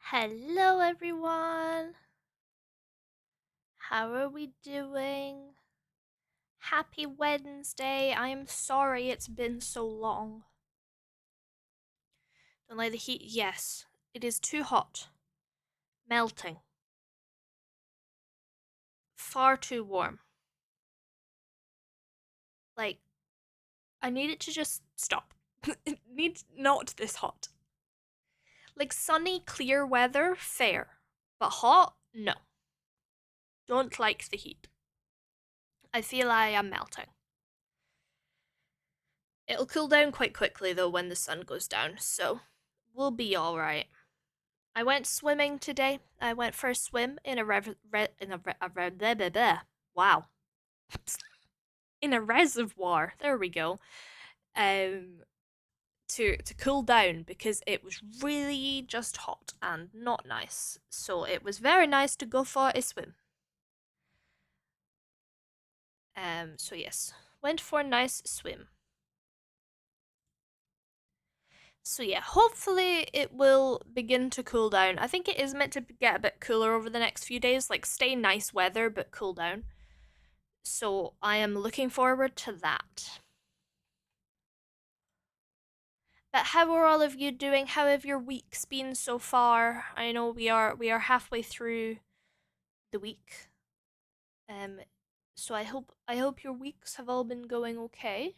Hello, everyone. How are we doing? Happy Wednesday. I am sorry it's been so long. Don't like the heat. Yes, it is too hot. Melting. Far too warm. Like, I need it to just stop. It needs not this hot. Like, sunny, clear weather, fair. But hot? No. Don't like the heat. I feel I am melting. It'll cool down quite quickly though when the sun goes down, so we'll be alright. I went swimming today. I went for a swim in a blah, blah, blah. Wow. In a reservoir. There we go. Um to cool down because it was really just hot and not nice. So it was very nice to go for a swim. So yes, went for a nice swim. So yeah, hopefully it will begin to cool down. I think it is meant to get a bit cooler over the next few days, like stay nice weather but cool down. So I am looking forward to that. But how are all of you doing? How have your weeks been so far? I know we are halfway through the week. Um so I hope your weeks have all been going okay.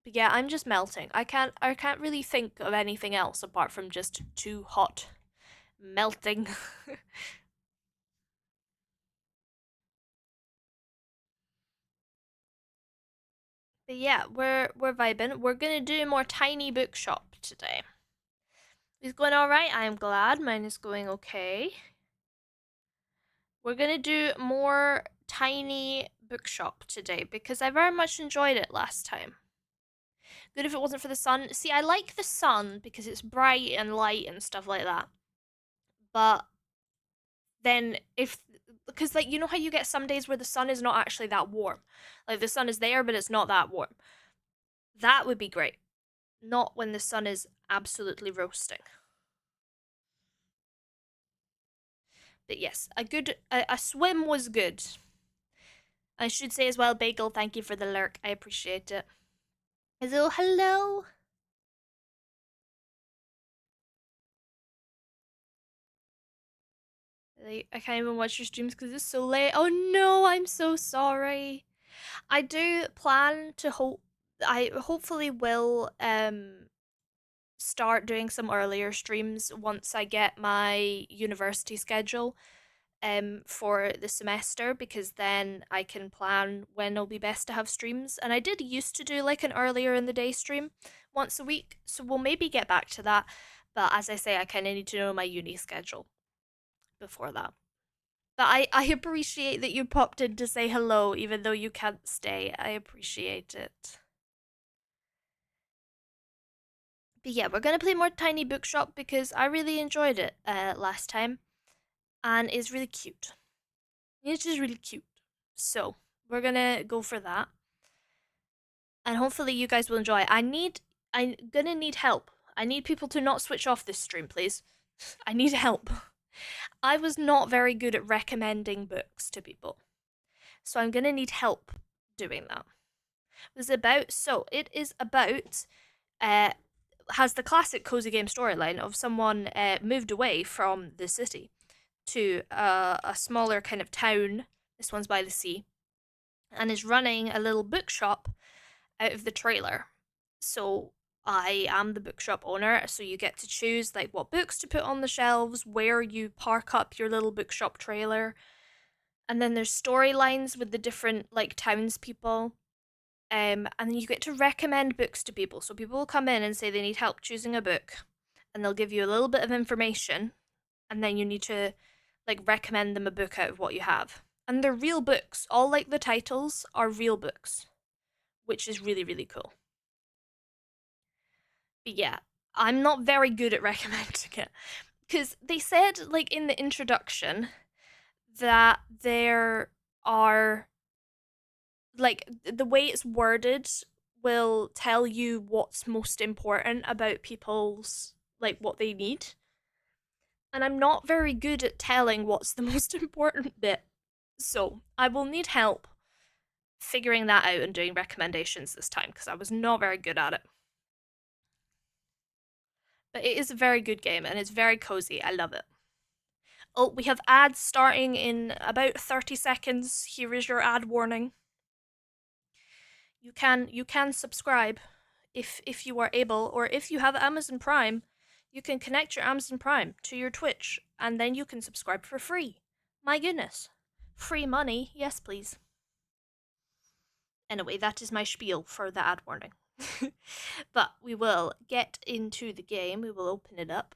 But yeah, I'm just melting. I can't really think of anything else apart from just too hot. Melting. But yeah, we're vibing. We're gonna do more tiny bookshop today. It's going alright, I'm glad. Mine is going okay. We're gonna do more tiny bookshop today because I very much enjoyed it last time. Good if it wasn't for the sun. See, I like the sun because it's bright and light and stuff like that. But then if because like you know how you get some days where the sun is not actually that warm. Like the sun is there but it's not that warm. That would be great. Not when the sun is absolutely roasting. But yes, a swim was good. I should say as well, Bagel, thank you for the lurk. I appreciate it. Hello, hello. I can't even watch your streams because it's so late. Oh no, I'm so sorry. I do plan to I hopefully will start doing some earlier streams once I get my university schedule for the semester because then I can plan when it'll be best to have streams. And I did used to do like an earlier in the day stream once a week, so we'll maybe get back to that. But as I say, I kind of need to know my uni schedule before that. But I appreciate that you popped in to say hello, even though you can't stay. I appreciate it. But yeah, we're gonna play more Tiny Bookshop because I really enjoyed it last time, and it's really cute. It's just really cute. So we're gonna go for that, and hopefully you guys will enjoy. I'm gonna need help. I need people to not switch off this stream, please. I need help. I was not very good at recommending books to people, so I'm gonna need help doing that. It is about uh has the classic cozy game storyline of someone moved away from the city to a smaller kind of town. This one's by the sea, and is running a little bookshop out of the trailer. So I am the bookshop owner, so you get to choose like what books to put on the shelves, where you park up your little bookshop trailer, and then there's storylines with the different like townspeople. And then you get to recommend books to people. So people will come in and say they need help choosing a book, and they'll give you a little bit of information, and then you need to like recommend them a book out of what you have. And they're real books. All like the titles are real books, which is really, really cool. But yeah, I'm not very good at recommending it. Because they said, like, in the introduction, that there are, like, the way it's worded will tell you what's most important about people's, like, what they need. And I'm not very good at telling what's the most important bit. So I will need help figuring that out and doing recommendations this time because I was not very good at it. But it is a very good game and it's very cozy. I love it. Oh, we have ads starting in about 30 seconds. Here is your ad warning. You can subscribe if you are able, or if you have Amazon Prime, you can connect your Amazon Prime to your Twitch and then you can subscribe for free. My goodness. Free money, yes please. Anyway, that is my spiel for the ad warning. But we will get into the game. We will open it up.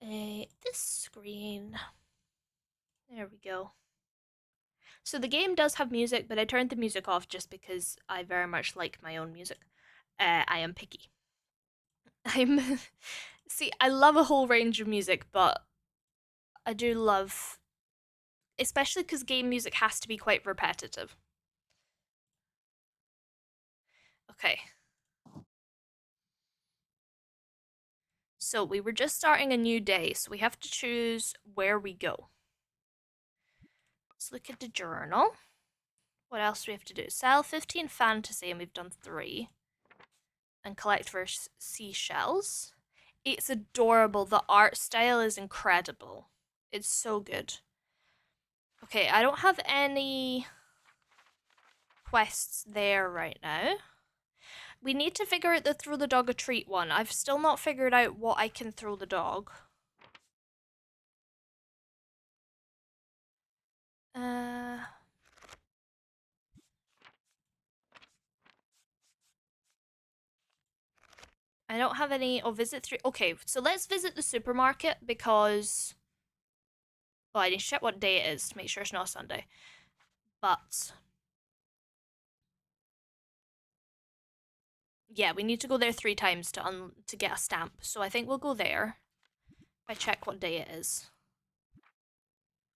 This screen. There we go. So the game does have music, but I turned the music off just because I very much like my own music. I am picky. I'm see, I love a whole range of music, but I do love, especially because game music has to be quite repetitive. Okay. So we were just starting a new day, so we have to choose where we go. Let's look at the journal. What else do we have to do? Sell 15 fantasy, and we've done 3. And collect for seashells. It's adorable. The art style is incredible. It's so good. Okay, I don't have any quests there right now. We need to figure out the throw the dog a treat one. I've still not figured out what I can throw the dog. I don't have any. Oh, visit 3. Okay, so let's visit the supermarket because. Oh, I need to check what day it is to make sure it's not a Sunday. But. Yeah, we need to go there 3 times to get a stamp. So I think we'll go there. If I check what day it is.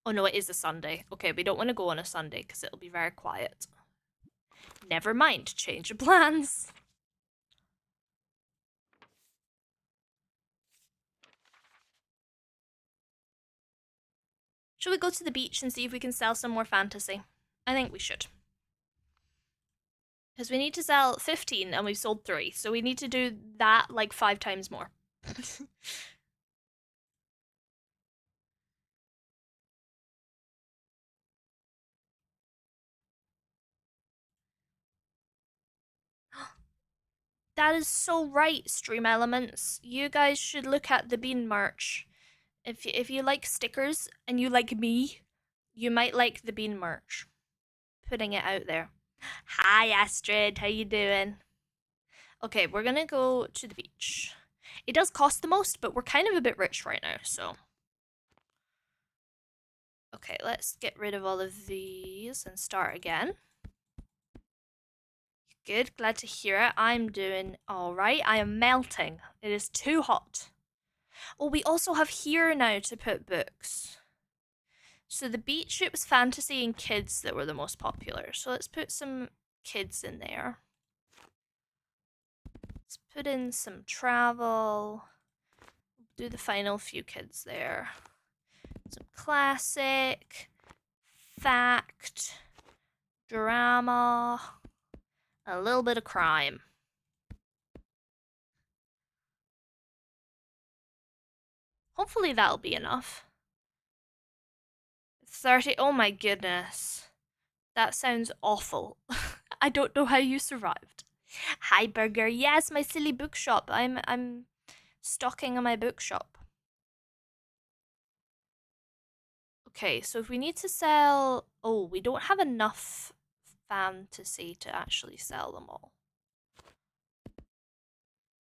Oh no, it is a Sunday. Okay, we don't want to go on a Sunday because it'll be very quiet. Never mind, change of plans. Should we go to the beach and see if we can sell some more fantasy? I think we should. Because we need to sell 15 and we've sold 3. So we need to do that like 5 times more. That is so right, Stream Elements. You guys should look at the bean merch. If you like stickers and you like me, you might like the bean merch. Putting it out there. Hi Astrid, how you doing? Okay, we're gonna go to the beach. It does cost the most, but we're kind of a bit rich right now, so. Okay, let's get rid of all of these and start again. Good, glad to hear it. I'm doing alright. I am melting. It is too hot. Oh, we also have here now to put books. So the beach, it was fantasy and kids that were the most popular. So let's put some kids in there. Let's put in some travel. Do the final few kids there. Some classic, fact, drama, a little bit of crime. Hopefully that'll be enough. 30. Oh my goodness. That sounds awful. I don't know how you survived. Hi Burger. Yes, my silly bookshop. I'm stocking on my bookshop. Okay, so if we need to sell, oh, we don't have enough fantasy to actually sell them all.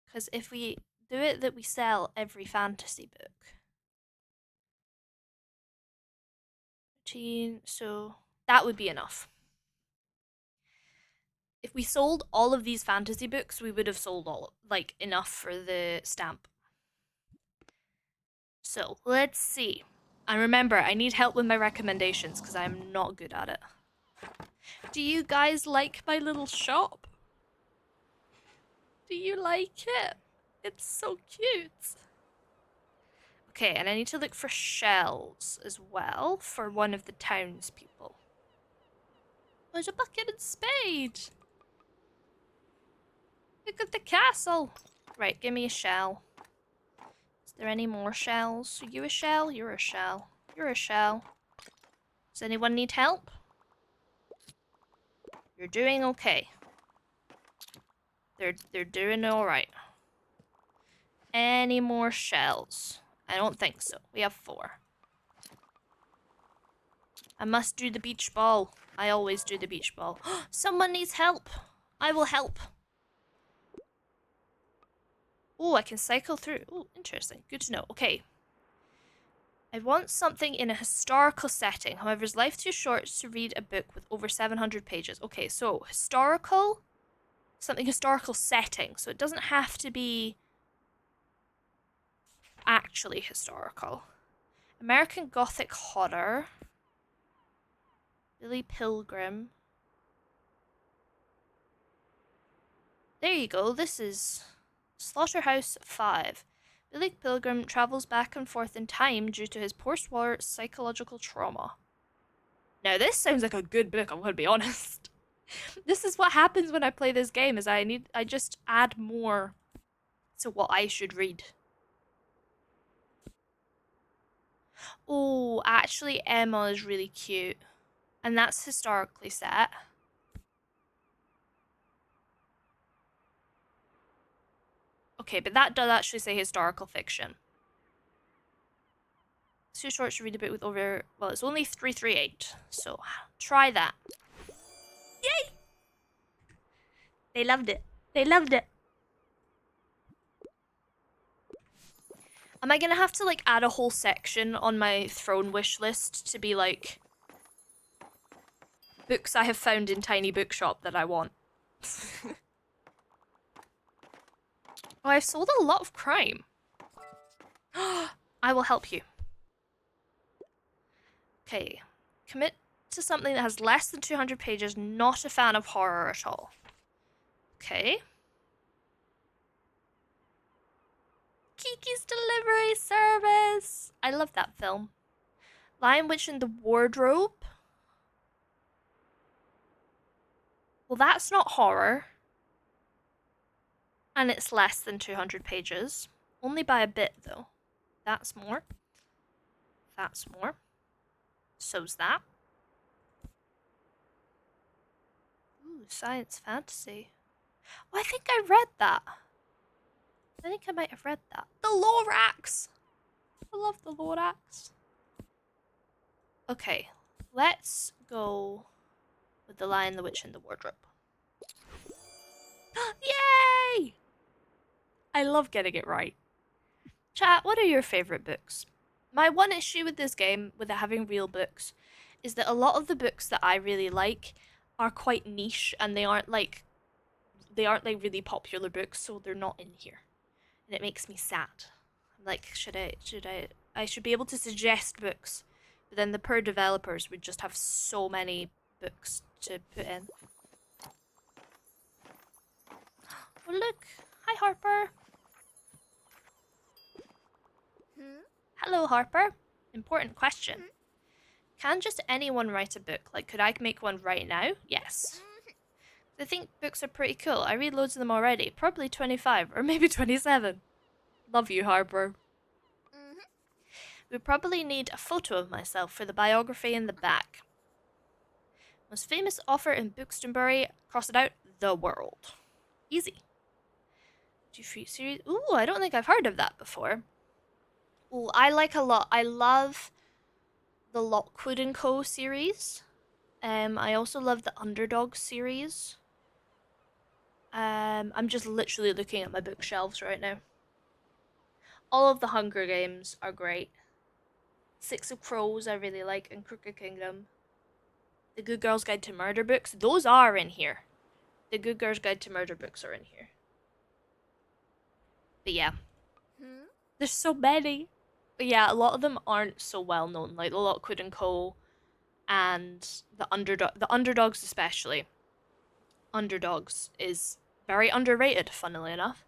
Because if we do it that we sell every fantasy book. So that would be enough. If we sold all of these fantasy books, we would have sold all, like, enough for the stamp. So let's see. And remember, I need help with my recommendations because I'm not good at it. Do you guys like my little shop? Do you like it? It's so cute. Okay, and I need to look for shells as well for one of the townspeople. There's a bucket and spade. Look at the castle. Right, give me a shell. Is there any more shells? Are you a shell? You're a shell. You're a shell. Does anyone need help? You're doing okay. They're doing alright. Any more shells? I don't think so. We have 4. I must do the beach ball. I always do the beach ball. Someone needs help. I will help. Oh, I can cycle through. Oh, interesting. Good to know. Okay. I want something in a historical setting. However, is life too short to read a book with over 700 pages? Okay, so historical, something historical setting. So it doesn't have to be actually historical. American Gothic horror. Billy Pilgrim. There you go. This is Slaughterhouse 5. Billy Pilgrim travels back and forth in time due to his post-war psychological trauma. Now, this sounds like a good book, I'm gonna be honest. This is what happens when I play this game, is I just add more to what I should read. Oh, actually Emma is really cute. And that's historically set. Okay, but that does actually say historical fiction. It's too short to read a book with over... Well, it's only 338, so try that. Yay! They loved it. They loved it. Am I gonna have to, like, add a whole section on my throne wish list to be, like, books I have found in Tiny Bookshop that I want? Oh, I've sold a lot of crime. I will help you. Okay. Commit to something that has less than 200 pages, not a fan of horror at all. Okay. Kiki's Delivery Service! I love that film. Lion Witch in the Wardrobe. Well, that's not horror. And it's less than 200 pages. Only by a bit, though. That's more. That's more. So's that. Ooh, science fantasy. Oh, I think I read that. I think I might have read that. The Lorax! I love the Lorax. Okay, let's go with The Lion, the Witch, and the Wardrobe. Yay! I love getting it right. Chat, what are your favourite books? My one issue with this game, with it having real books, is that a lot of the books that I really like are quite niche and they aren't like really popular books, so they're not in here. And it makes me sad. I'm like, I should be able to suggest books, but then the poor developers would just have so many books to put in. Oh look! Hi Harper! Hello Harper! Important question. Can just anyone write a book? Like, could I make one right now? Yes. I think books are pretty cool. I read loads of them already. Probably 25, or maybe 27. Love you, Harper. We probably need a photo of myself for the biography in the back. Most famous author in Bookstonbury. Cross it out. The world. Easy. G3 series. Ooh, I don't think I've heard of that before. Ooh, I like a lot. I love the Lockwood & Co. series. I also love the Underdog series. I'm just literally looking at my bookshelves right now. All of the Hunger Games are great. Six of Crows I really like, and Crooked Kingdom. The Good Girl's Guide to Murder books, those are in here. The Good Girl's Guide to Murder books are in here. But yeah. There's so many. But yeah, a lot of them aren't so well known, like the Lockwood & Co. and the underdogs especially. Underdogs is very underrated, funnily enough.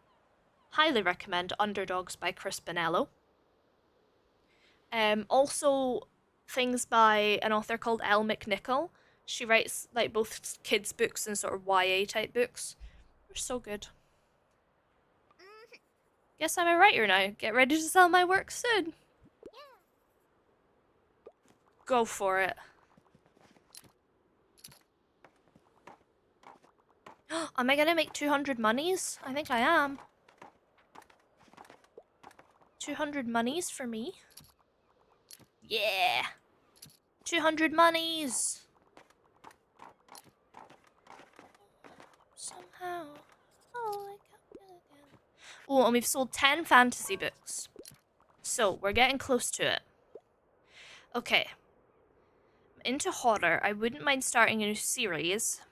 Highly recommend Underdogs by Chris Bonello. Also things by an author called Elle McNichol. She writes like both kids books and sort of YA type books. They're so good. Guess I'm a writer now. Get ready to sell my work soon. Go for it. Am I gonna make 200 monies? I think I am. 200 monies for me. Yeah. 200 monies. Somehow. Oh, I got it again. Oh, and we've sold 10 fantasy books. So, we're getting close to it. Okay. Into horror, I wouldn't mind starting a new series.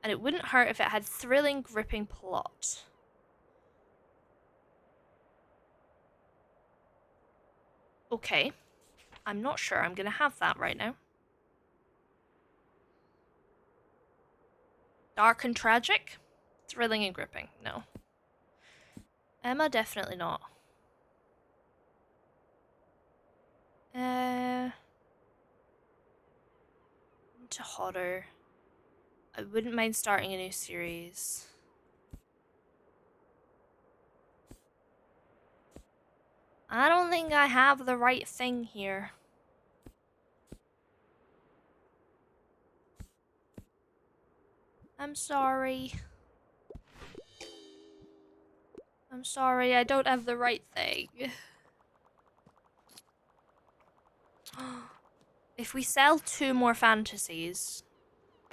And it wouldn't hurt if it had thrilling, gripping plot. Okay. I'm not sure I'm gonna have that right now. Dark and tragic? Thrilling and gripping. No. Emma, definitely not. Into horror. I wouldn't mind starting a new series. I don't think I have the right thing here. I'm sorry. I'm sorry, I don't have the right thing. If we sell 2 more fantasies,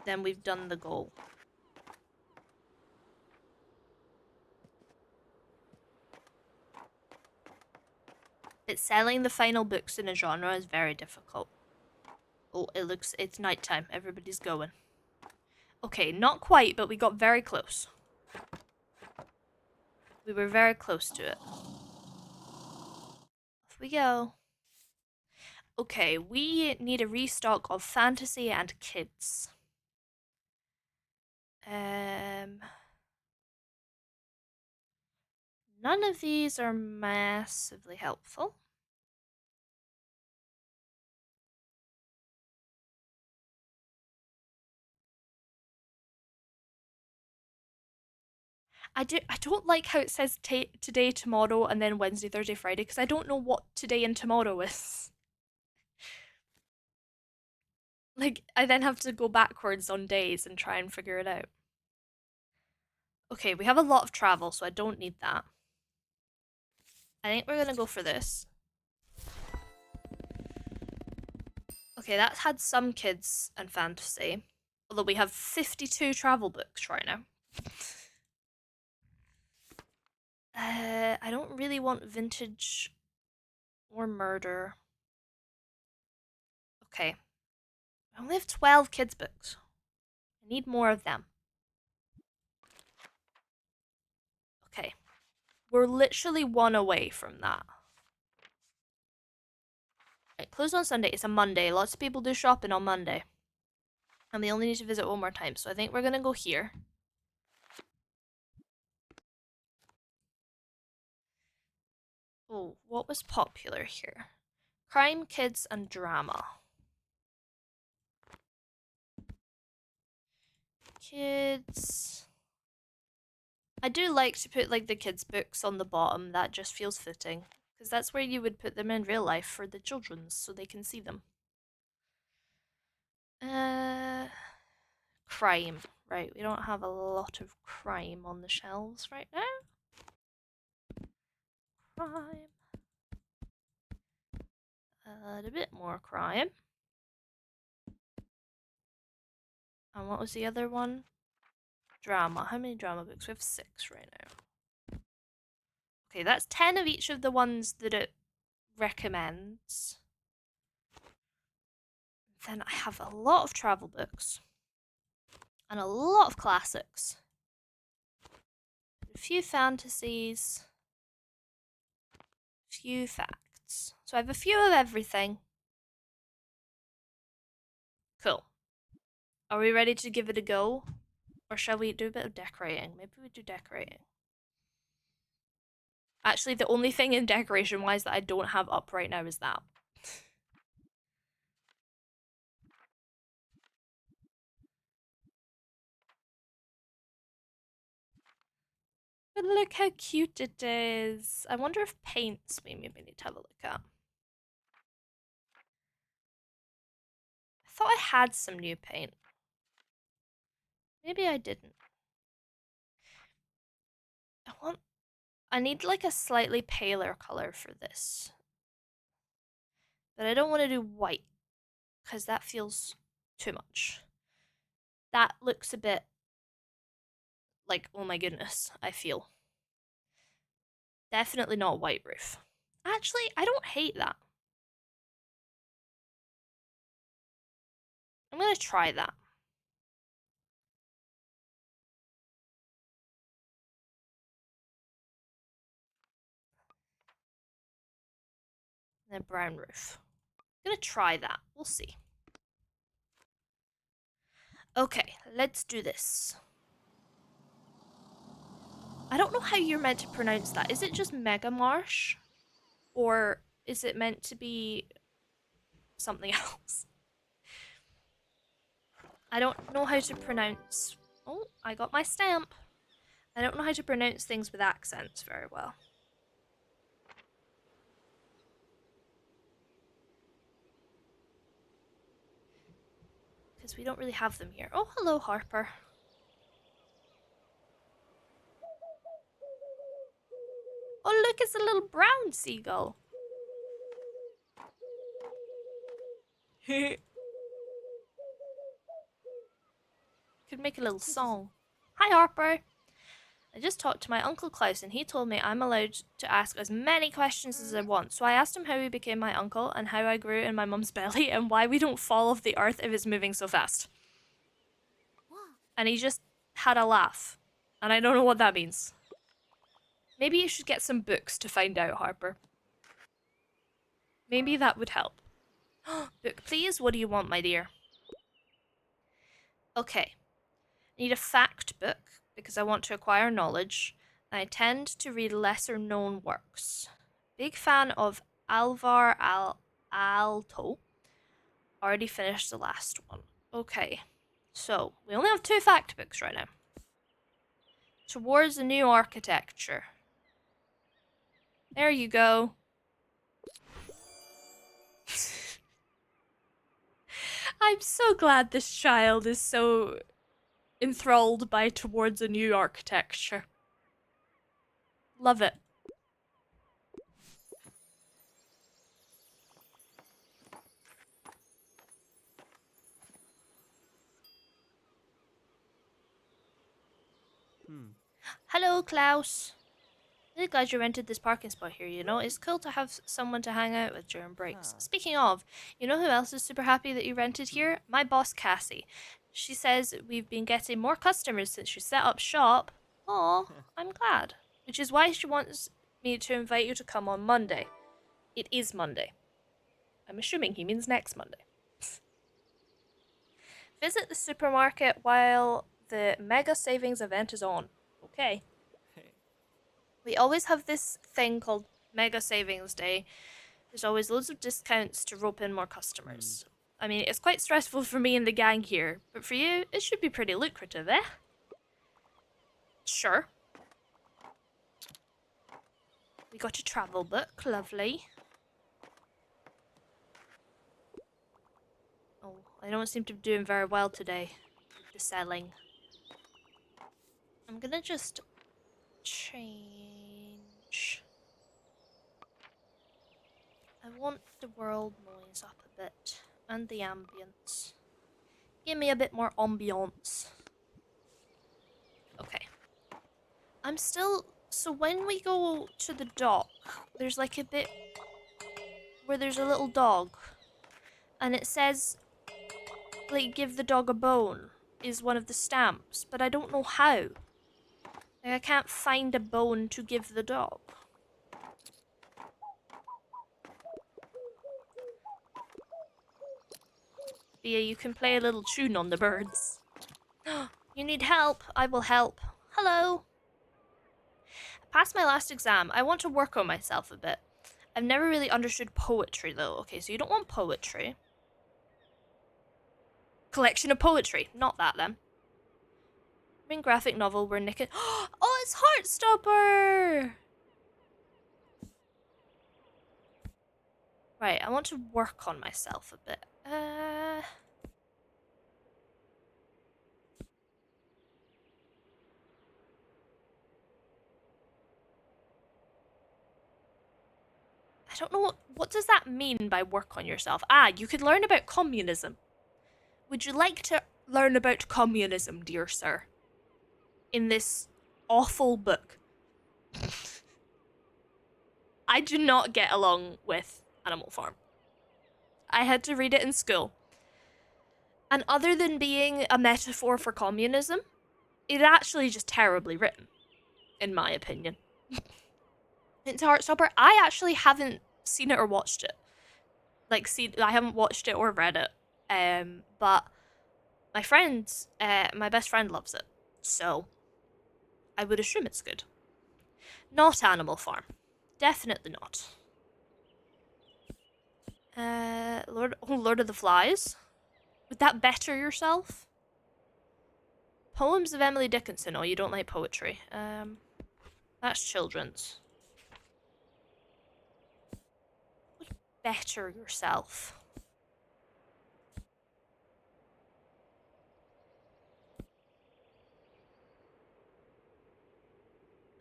then we've done the goal. But selling the final books in a genre is very difficult. Oh, it's nighttime. Everybody's going. Okay, not quite, but we got very close. We were very close to it. Off we go. Okay, we need a restock of fantasy and kids. None of these are massively helpful. I don't like how it says today, tomorrow, and then Wednesday, Thursday, Friday, because I don't know what today and tomorrow is. Like, I then have to go backwards on days and try and figure it out. Okay, we have a lot of travel, so I don't need that. I think we're gonna go for this. Okay, that's had some kids and fantasy. Although we have 52 travel books right now. I don't really want vintage or murder. Okay. I only have 12 kids books. I need more of them. Okay. We're literally 1 away from that. Right, closed on Sunday. It's a Monday. Lots of people do shopping on Monday. And we only need to visit 1 more time. So I think we're gonna go here. Oh, what was popular here? Crime, kids, and drama. Kids. I do like to put like the kids' books on the bottom. That just feels fitting. Because that's where you would put them in real life for the children's so they can see them. Crime. Right, we don't have a lot of crime on the shelves right now. Crime. A bit more crime. And what was the other one? Drama. How many drama books? We have 6 right now. Okay, that's 10 of each of the ones that it recommends. Then I have a lot of travel books. And a lot of classics. A few fantasies. A few facts. So I have a few of everything. Cool. Are we ready to give it a go? Or shall we do a bit of decorating? Maybe we do decorating. Actually, the only thing in decoration-wise that I don't have up right now is that. But look how cute it is. I wonder if paints maybe we need to have a look at. I thought I had some new paint. Maybe I didn't. I need like a slightly paler color for this. But I don't want to do white because that feels too much. That looks a bit like, oh my goodness, I feel. Definitely not white roof. Actually, I don't hate that. I'm gonna try that. And then brown roof. I'm gonna try that. We'll see. Okay, let's do this. I don't know how you're meant to pronounce that. Is it just Mega Marsh? Or is it meant to be something else? I don't know how to pronounce... Oh, I got my stamp. I don't know how to pronounce things with accents very well. Because we don't really have them here. Oh, hello, Harper. Oh, look, it's a little brown seagull. Could make a little song. Hi, Harper. I just talked to my Uncle Klaus and he told me I'm allowed to ask as many questions as I want. So I asked him how he became my uncle and how I grew in my mum's belly and why we don't fall off the earth if it's moving so fast. And he just had a laugh. And I don't know what that means. Maybe you should get some books to find out, Harper. Maybe that would help. Book, please? What do you want, my dear? Okay. I need a fact book because I want to acquire knowledge. And I tend to read lesser known works. Big fan of Alvar Aalto. Already finished the last one. Okay. So, we only have 2 fact books right now. Towards a new architecture. There you go. I'm so glad this child is so enthralled by Towards a New Architecture. Love it. Hello, Klaus. Really glad you rented this parking spot here, you know? It's cool to have someone to hang out with during breaks. Speaking of, you know who else is super happy that you rented here? My boss, Cassie. She says we've been getting more customers since she set up shop. Aw, I'm glad. Which is why she wants me to invite you to come on Monday. It is Monday. I'm assuming he means next Monday. Visit the supermarket while the mega savings event is on. Okay. We always have this thing called Mega Savings Day. There's always loads of discounts to rope in more customers. I mean, it's quite stressful for me and the gang here, but for you, it should be pretty lucrative, eh? Sure. We got a travel book, lovely. Oh, I don't seem to be doing very well today with the selling. I'm gonna just change. I want the world noise up a bit, and the ambience. Give me a bit more ambience. Okay. I'm still... So when we go to the dock, there's like a bit where there's a little dog. And it says, like, give the dog a bone is one of the stamps. But I don't know how. Like, I can't find a bone to give the dog. Bea, you can play a little tune on the birds. You need help? I will help. Hello. I passed my last exam. I want to work on myself a bit. I've never really understood poetry though. Okay, so you don't want poetry. Collection of poetry. Not that then. Main graphic novel where Nick. Oh, it's Heartstopper! Right, I want to work on myself a bit. I don't know what does that mean by work on yourself? Ah, you could learn about communism. Would you like to learn about communism, dear sir? In this awful book. I do not get along with Animal Farm. I had to read it in school. And other than being a metaphor for communism, it's actually just terribly written, in my opinion. It's Heartstopper. I actually haven't seen it or watched it. I haven't watched it or read it. But my friend, my best friend loves it. So I would assume it's good. Not Animal Farm. Definitely not. Lord of the Flies. Would that better yourself? Poems of Emily Dickinson. Oh, you don't like poetry. That's children's. Would better yourself.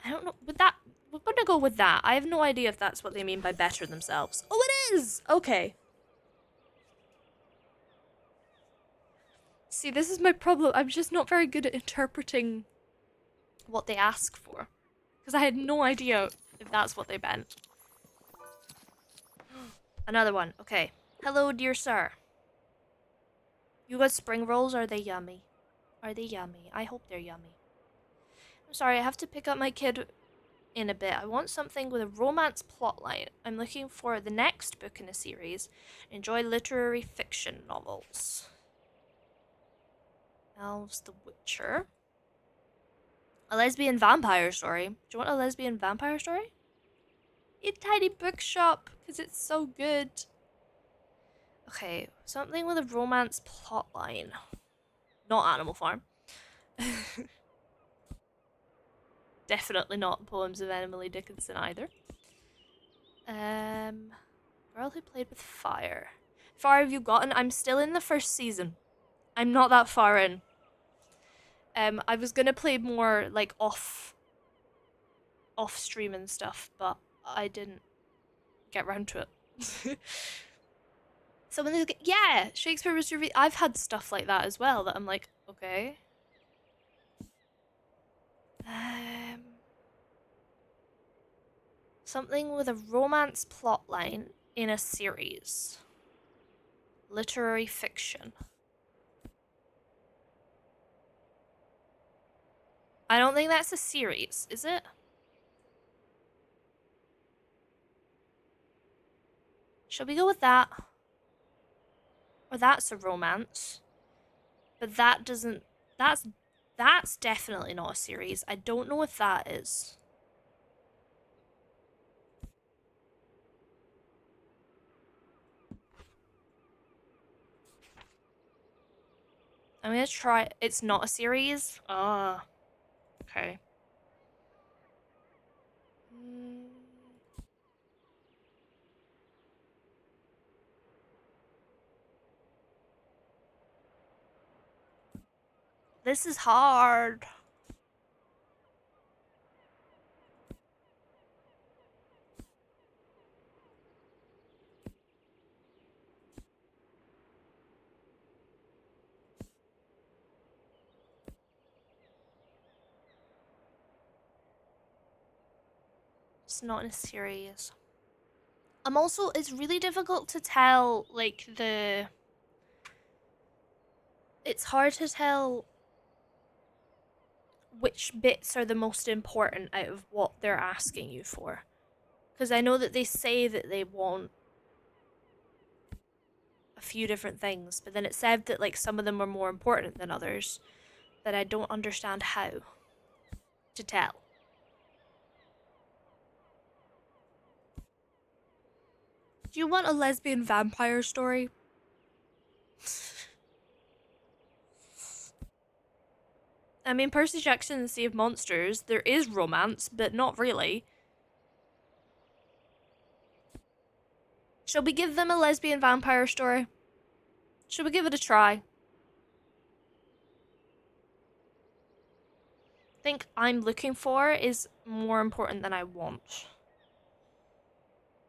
I don't know. We're gonna go with that. I have no idea if that's what they mean by better themselves. Oh, it is! Okay. See, this is my problem. I'm just not very good at interpreting what they ask for. Because I had no idea if that's what they meant. Another one. Okay. Hello, dear sir. You got spring rolls? Are they yummy? Are they yummy? I hope they're yummy. I'm sorry, I have to pick up my kid in a bit. I want something with a romance plotline. I'm looking for the next book in a series. Enjoy literary fiction novels. Elves the Witcher. A lesbian vampire story. Do you want a lesbian vampire story? In Tiny Bookshop, because it's so good. Okay, something with a romance plotline. Not Animal Farm. Definitely not Poems of Emily Dickinson either. Girl Who Played with Fire. How far have you gotten? I'm still in the first season. I'm not that far in. I was gonna play more like off stream and stuff, but I didn't get round to it. Someone is, yeah, Shakespeare was I've had stuff like that as well that I'm like, okay. Something with a romance plotline in a series. Literary fiction. I don't think that's a series, is it? Shall we go with that? Or that's a romance. But that doesn't... That's definitely not a series. I don't know if that is. I'm gonna try... It's not a series? Ah. Okay. This is hard. It's not in a series. I'm also... It's really difficult to tell, like, the... It's hard to tell which bits are the most important out of what they're asking you for. Because I know that they say that they want a few different things, but then it said that like some of them were more important than others, but I don't understand how to tell. Do you want a lesbian vampire story? I mean, Percy Jackson and the Sea of Monsters, there is romance, but not really. Shall we give them a lesbian vampire story? Shall we give it a try? I think I'm looking for is more important than I want.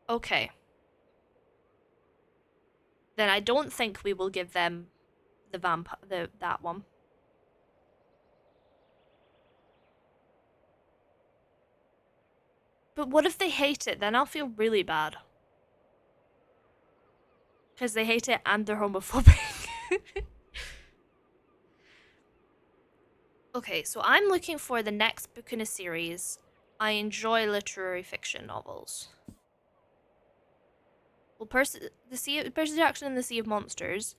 Okay. Then I don't think we will give them that one. But what if they hate it? Then I'll feel really bad. Because they hate it and they're homophobic. Okay, so I'm looking for the next book in a series. I enjoy literary fiction novels. Well, Percy Jackson and the Sea of Monsters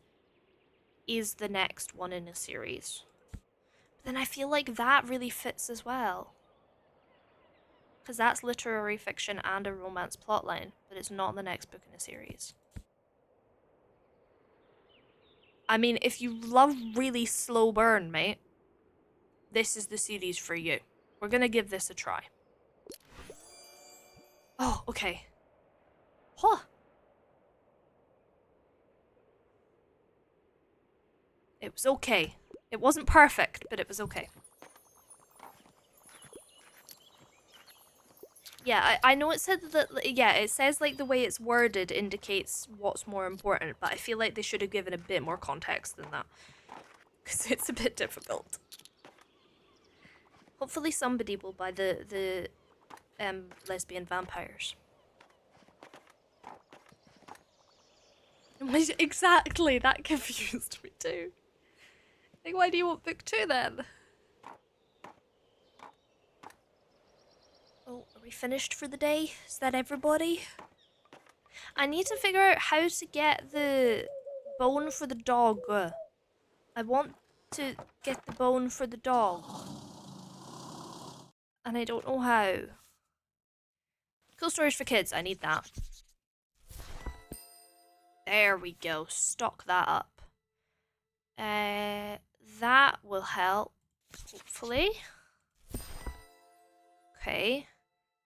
is the next one in a series. But then I feel like that really fits as well. Because that's literary fiction and a romance plotline, but it's not the next book in a series. I mean, if you love really slow burn, mate, this is the series for you. We're gonna give this a try. Oh, okay. Huh. It was okay. It wasn't perfect, but it was okay. Yeah, I know it said that, yeah, it says like the way it's worded indicates what's more important, but I feel like they should have given a bit more context than that. Because it's a bit difficult. Hopefully somebody will buy the lesbian vampires. Exactly, that confused me too. Like, why do you want book 2 then? Oh, are we finished for the day? Is that everybody? I need to figure out how to get the bone for the dog. I want to get the bone for the dog. And I don't know how. Cool stories for kids, I need that. There we go, stock that up. That will help, hopefully. Okay.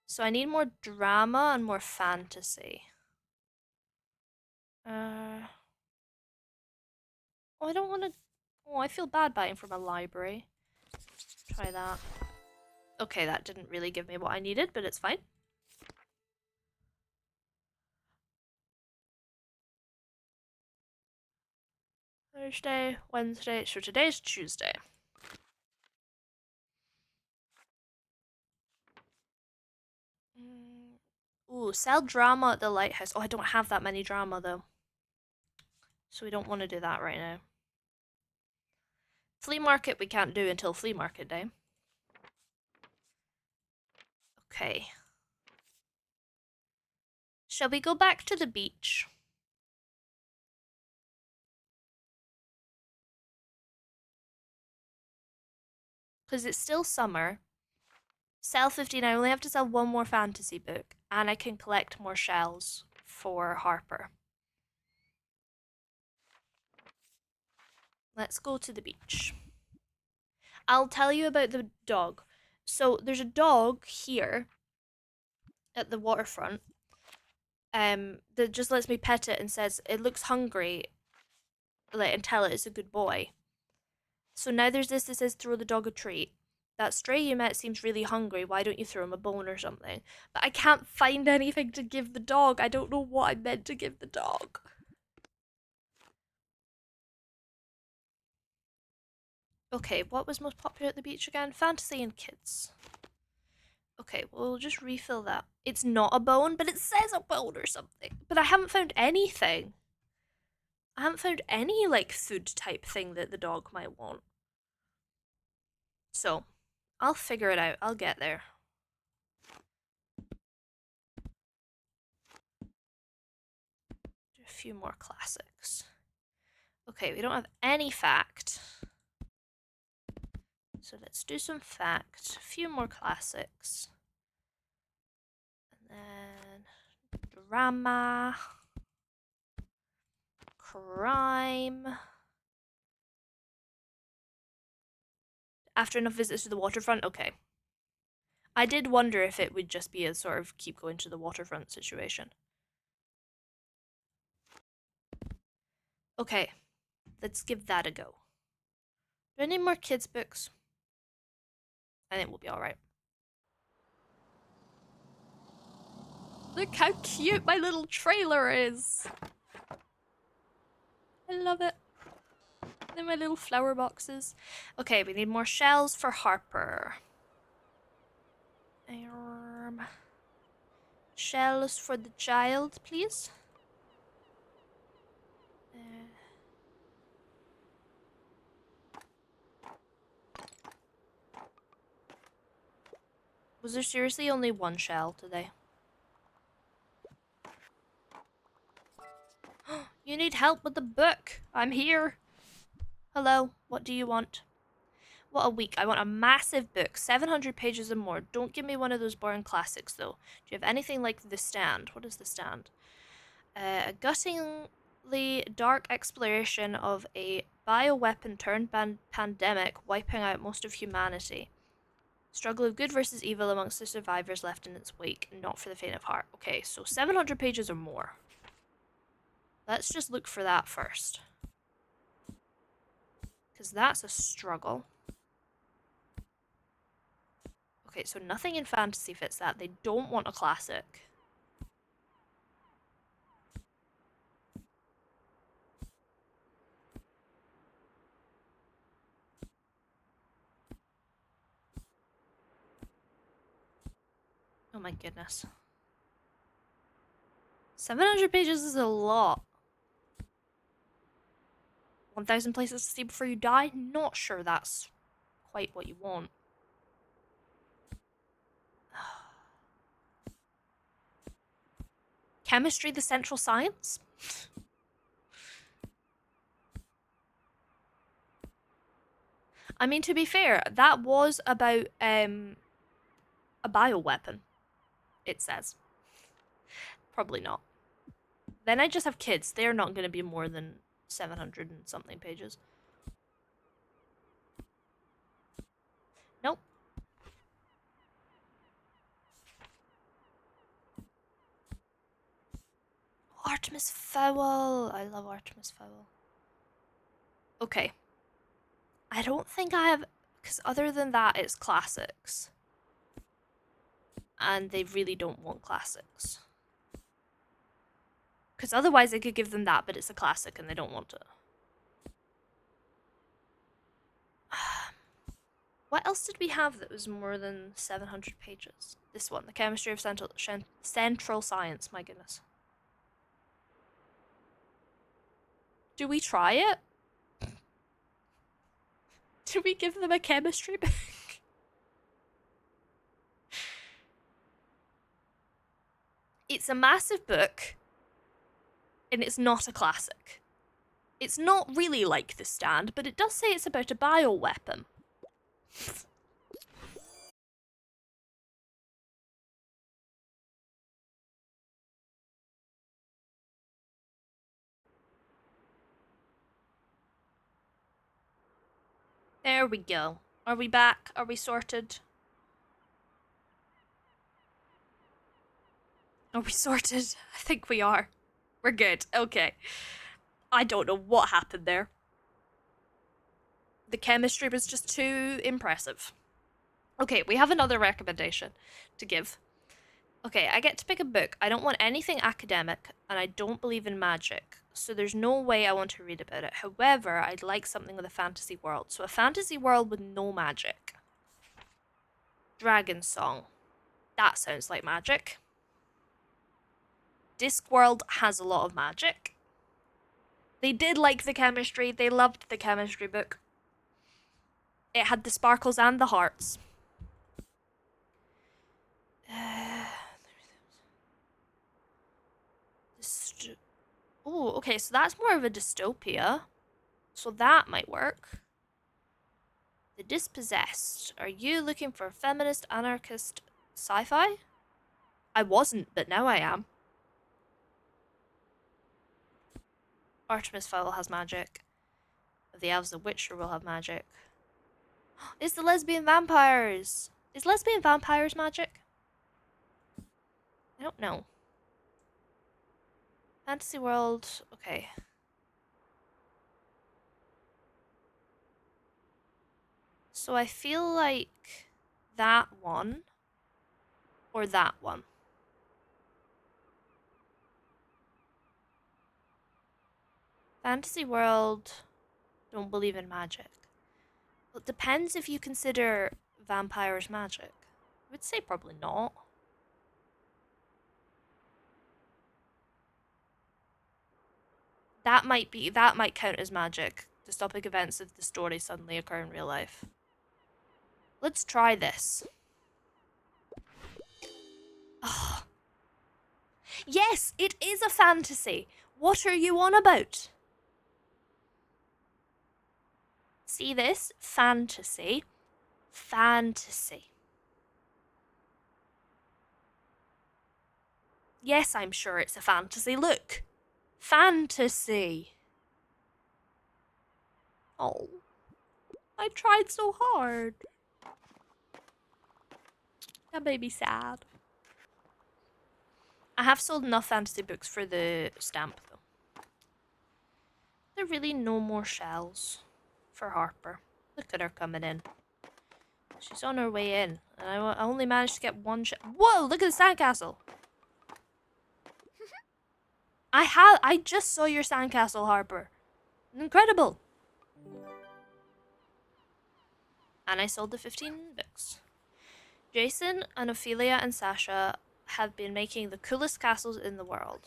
So I need more drama and more fantasy. Oh, I don't want to... Oh, I feel bad buying from a library. Try that. Okay, that didn't really give me what I needed, but it's fine. Thursday, Wednesday, so today's Tuesday. Ooh, sell drama at the lighthouse. Oh, I don't have that many drama though. So we don't want to do that right now. Flea market we can't do until flea market day. Okay. Shall we go back to the beach? Because it's still summer. Sell 15, I only have to sell one more fantasy book. And I can collect more shells for Harper. Let's go to the beach. I'll tell you about the dog. So there's a dog here at the waterfront that just lets me pet it and says it looks hungry, like, and tell it it's a good boy. So now there's this that says throw the dog a treat. That stray you met seems really hungry. Why don't you throw him a bone or something? But I can't find anything to give the dog. I don't know what I meant to give the dog. Okay, what was most popular at the beach again? Fantasy and kids. Okay, we'll just refill that. It's not a bone, but it says a bone or something. But I haven't found anything. I haven't found any, like, food type thing that the dog might want. So, I'll figure it out. I'll get there. Do a few more classics. Okay, we don't have any fact. So let's do some fact. A few more classics. And then drama. Crime. After enough visits to the waterfront? Okay. I did wonder if it would just be a sort of keep going to the waterfront situation. Okay, let's give that a go. Do I need more kids' books? I think we'll be alright. Look how cute my little trailer is! I love it. And then my little flower boxes. Okay, we need more shells for Harper. Shells for the child, please. Was there seriously only one shell today? You need help with the book. I'm here. Hello, what do you want? What a week. I want a massive book, 700 pages and more. Don't give me one of those boring classics, though. Do you have anything like The Stand? What is The Stand? A guttingly dark exploration of a bioweapon turned pandemic wiping out most of humanity. Struggle of good versus evil amongst the survivors left in its wake. Not for the faint of heart. Okay, so 700 pages or more. Let's just look for that first. Because that's a struggle. Okay, so nothing in fantasy fits that. They don't want a classic. Oh my goodness. 700 pages is a lot. 1,000 places to see before you die? Not sure that's quite what you want. Chemistry, the central science? I mean, to be fair, that was about a bioweapon, it says. Probably not. Then I just have kids. They're not going to be more than 700 and something pages. Nope. Artemis Fowl. I love Artemis Fowl. Okay. I don't think I have... Because other than that, it's classics. And they really don't want classics. Because otherwise I could give them that, but it's a classic and they don't want it. What else did we have that was more than 700 pages? This one, The Chemistry of Central Science, my goodness. Do we try it? Do we give them a chemistry book? It's a massive book, and it's not a classic. It's not really like The Stand, but it does say it's about a bioweapon. There we go. Are we back? Are we sorted? Are we sorted? I think we are. We're good. Okay. I don't know what happened there. The chemistry was just too impressive. Okay, we have another recommendation to give. Okay, I get to pick a book. I don't want anything academic, and I don't believe in magic, so there's no way I want to read about it. However, I'd like something with a fantasy world. So a fantasy world with no magic. Dragon Song. That sounds like magic. Discworld has a lot of magic. They did like the chemistry. They loved the chemistry book. It had the sparkles and the hearts. Oh, okay, so that's more of a dystopia. So that might work. The Dispossessed. Are you looking for feminist, anarchist, sci-fi? I wasn't, but now I am. Artemis Fowl has magic. The Elves the Witcher will have magic. It's the lesbian vampires! Is lesbian vampires magic? I don't know. Fantasy world. Okay. So I feel like that one or that one. Fantasy world. Don't believe in magic. Well, it depends if you consider vampires magic. I would say probably not. That might count as magic. Dystopic events of the story suddenly occur in real life. Let's try this. Oh. Yes, it is a fantasy. What are you on about? See this? Fantasy. Fantasy. Yes, I'm sure it's a fantasy. Look. Fantasy. Oh. I tried so hard. That made me sad. I have sold enough fantasy books for the stamp, though. There are really no more shells for Harper. Look at her coming in. She's on her way in. And I only managed to get one shell. Whoa, look at the sandcastle. I just saw your sandcastle, Harper. Incredible. And I sold the 15 books. Jason and Ophelia and Sasha have been making the coolest castles in the world.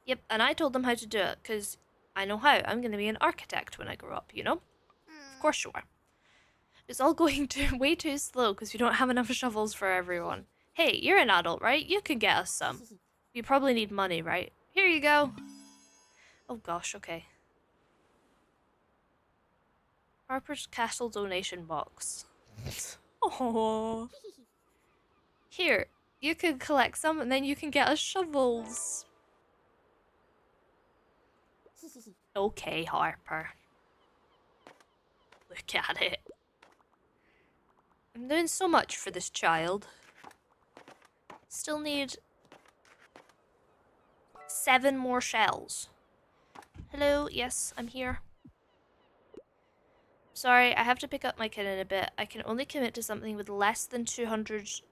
Yep, and I told them how to do it, because I know how. I'm going to be an architect when I grow up, you know? Of course you are. It's all going way too slow, because we don't have enough shovels for everyone. Hey, you're an adult, right? You can get us some. You probably need money, right? Here you go. Oh gosh, okay. Harper's Castle donation box. Oh. Here, you can collect some and then you can get us shovels. Okay, Harper. Look at it. I'm doing so much for this child. Still need 7 more shells. Hello, yes, I'm here. Sorry, I have to pick up my kid in a bit. I can only commit to something with less than 200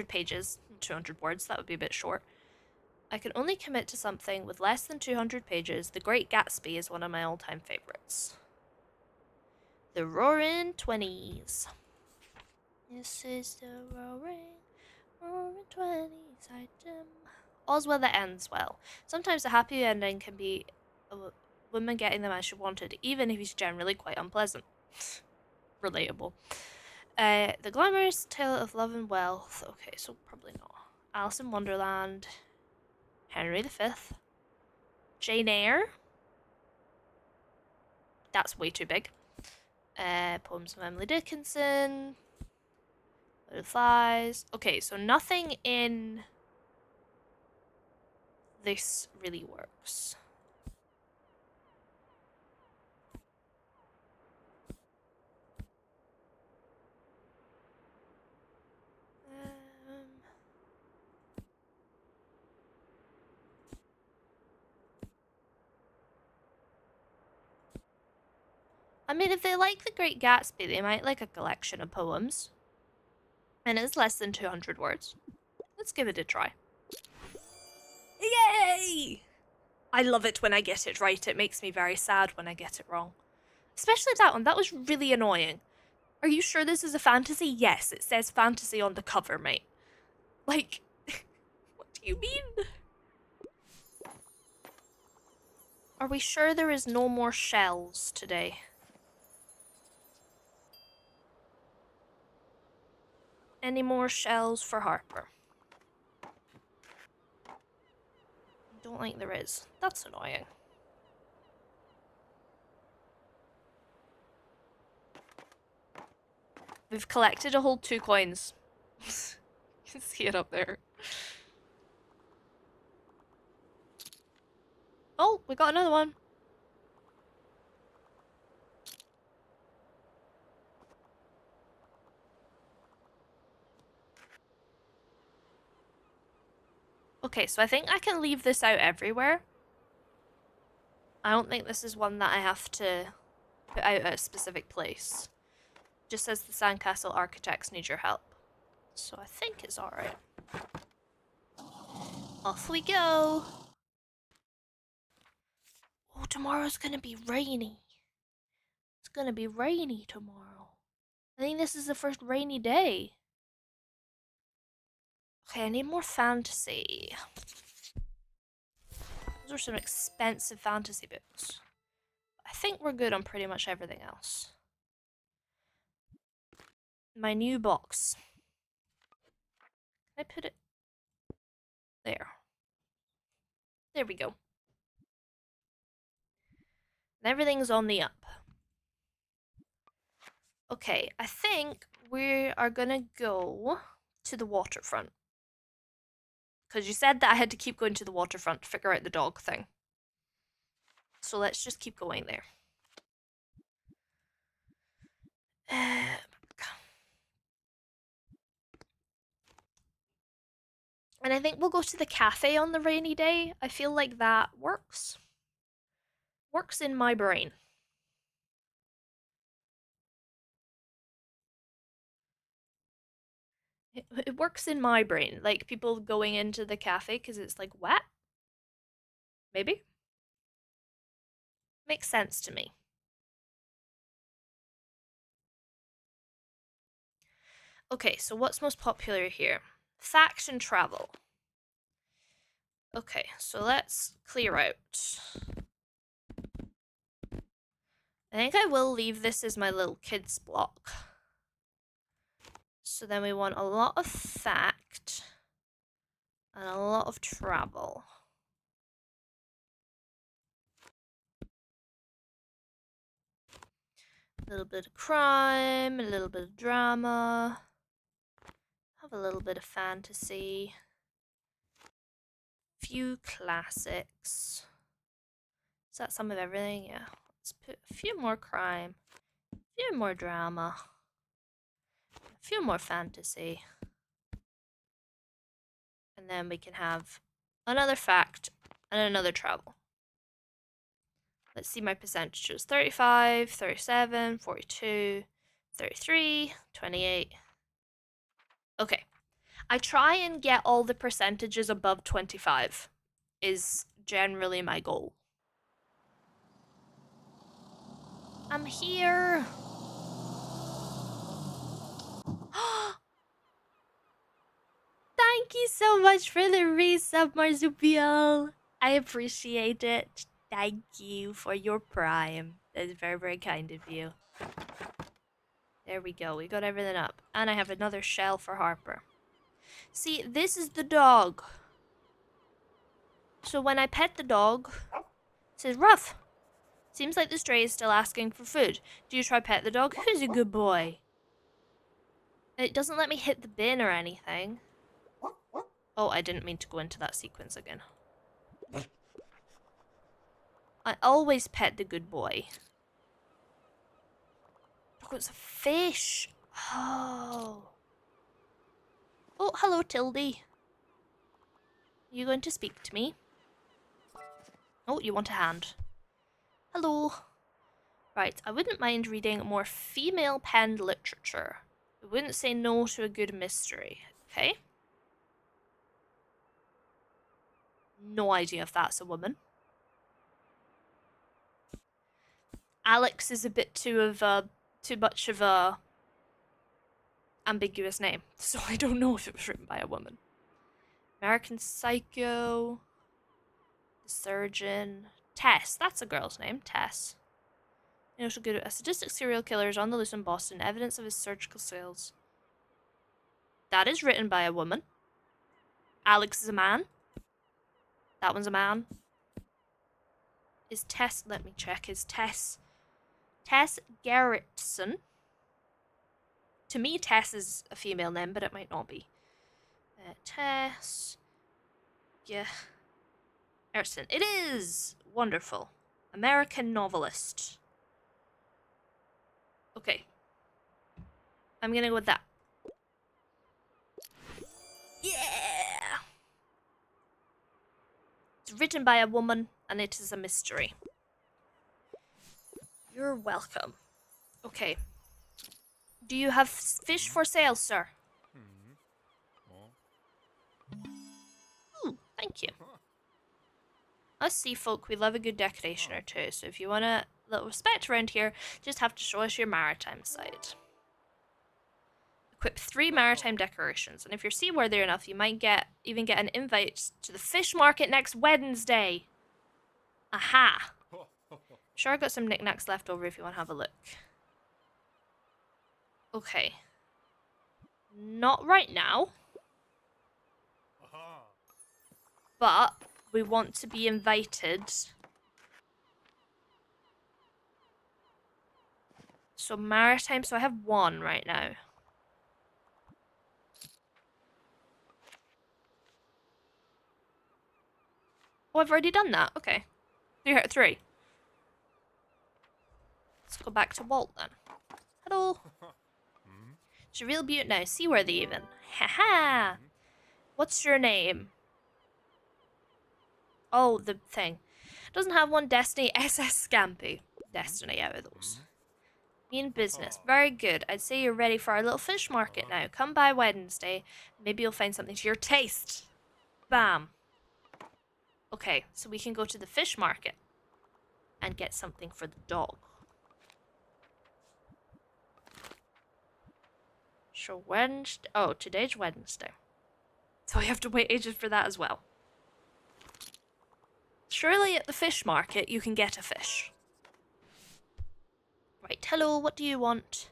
pages. 200 words, that would be a bit short. I can only commit to something with less than 200 pages. The Great Gatsby is one of my all-time favorites. The Roaring Twenties. This is the Roaring 20s item. All's well that ends well. Sometimes a happy ending can be a woman getting the man she wanted, even if he's generally quite unpleasant. Relatable. The Glamorous Tale of Love and Wealth. Okay, so probably not. Alice in Wonderland. Henry V. Jane Eyre. That's way too big. Poems of Emily Dickinson. Butterflies. Okay, so nothing in this really works. I mean, if they like The Great Gatsby, they might like a collection of poems. And it's less than 200 words. Let's give it a try. Yay! I love it when I get it right. It makes me very sad when I get it wrong. Especially that one. That was really annoying. Are you sure this is a fantasy? Yes, it says fantasy on the cover, mate. Like, what do you mean? Are we sure there is no more shells today? Any more shells for Harper? Don't think there is. That's annoying. We've collected a whole 2 coins. You can see it up there. Oh, we got another one. Okay, so I think I can leave this out everywhere. I don't think this is one that I have to put out at a specific place. It just says the sandcastle architects need your help. So I think it's alright. Off we go! Oh, tomorrow's gonna be rainy. It's gonna be rainy tomorrow. I think this is the first rainy day. Okay, I need more fantasy. Those are some expensive fantasy books. I think we're good on pretty much everything else. My new box. Can I put it there? There we go. And everything's on the up. Okay, I think we are gonna go to the waterfront. Because you said that I had to keep going to the waterfront to figure out the dog thing. So let's just keep going there. And I think we'll go to the cafe on the rainy day. I feel like that works. Works in my brain. It works in my brain. Like people going into the cafe because it's like wet. Maybe. Makes sense to me. Okay, so what's most popular here? Fact and travel. Okay, so let's clear out. I think I will leave this as my little kids block. So then we want a lot of fact and a lot of travel. A little bit of crime, a little bit of drama. Have a little bit of fantasy. Few classics. Is that some of everything? Yeah. Let's put a few more crime, a few more drama, a few more fantasy. And then we can have another fact and another travel. Let's see my percentages. 35, 37, 42, 33, 28. Okay. I try and get all the percentages above 25 is generally my goal. I'm here. Thank you so much for the resub, Marsupial. I appreciate it. Thank you for your prime. That is very, very kind of you. There we go. We got everything up. And I have another shell for Harper. See, this is the dog. So when I pet the dog, it says, Ruff. Seems like the stray is still asking for food. Do you try pet the dog? Who's a good boy? It doesn't let me hit the bin or anything. Oh, I didn't mean to go into that sequence again. I always pet the good boy. Look, it's a fish. Oh. Oh, hello, Tildy. Are you going to speak to me? Oh, you want a hand. Hello. Right, I wouldn't mind reading more female-penned literature. I wouldn't say no to a good mystery. Okay? No idea if that's a woman. Alex is a bit too much of a ambiguous name, so I don't know if it was written by a woman. American Psycho, The Surgeon, Tess. That's a girl's name, Tess. You know, so good. A sadistic serial killer is on the loose in Boston. Evidence of his surgical skills. That is written by a woman. Alex is a man. That one's a man. Is Tess? Let me check. Is Tess Gerritsen? To me, Tess is a female name, but it might not be. Tess. Yeah. Erston. It is! Wonderful. American novelist. Okay. I'm gonna go with that. Yeah! It's written by a woman, and it is a mystery. You're welcome. Okay. Do you have fish for sale, sir? Ooh, thank you. Us sea folk, we love a good decoration or two, so if you want a little respect around here, just have to show us your maritime side. Equip 3 maritime decorations, and if you're seaworthy enough, you might even get an invite to the fish market next Wednesday. Aha! Sure, I got some knickknacks left over if you want to have a look. Okay. Not right now. But we want to be invited. So maritime, so I have 1 right now. Oh, I've already done that. Okay. 3 out of 3. Let's go back to Walt then. Hello. It's a real beaut now. Seaworthy even. Haha. What's your name? Oh, the thing. Doesn't have one. Destiny. SS Scampy. Destiny out of those. Me in business. Very good. I'd say you're ready for our little fish market now. Come by Wednesday. Maybe you'll find something to your taste. Bam. Okay, so we can go to the fish market and get something for the dog. So Wednesday. Oh, today's Wednesday. So I have to wait ages for that as well. Surely at the fish market you can get a fish. Right, hello, what do you want?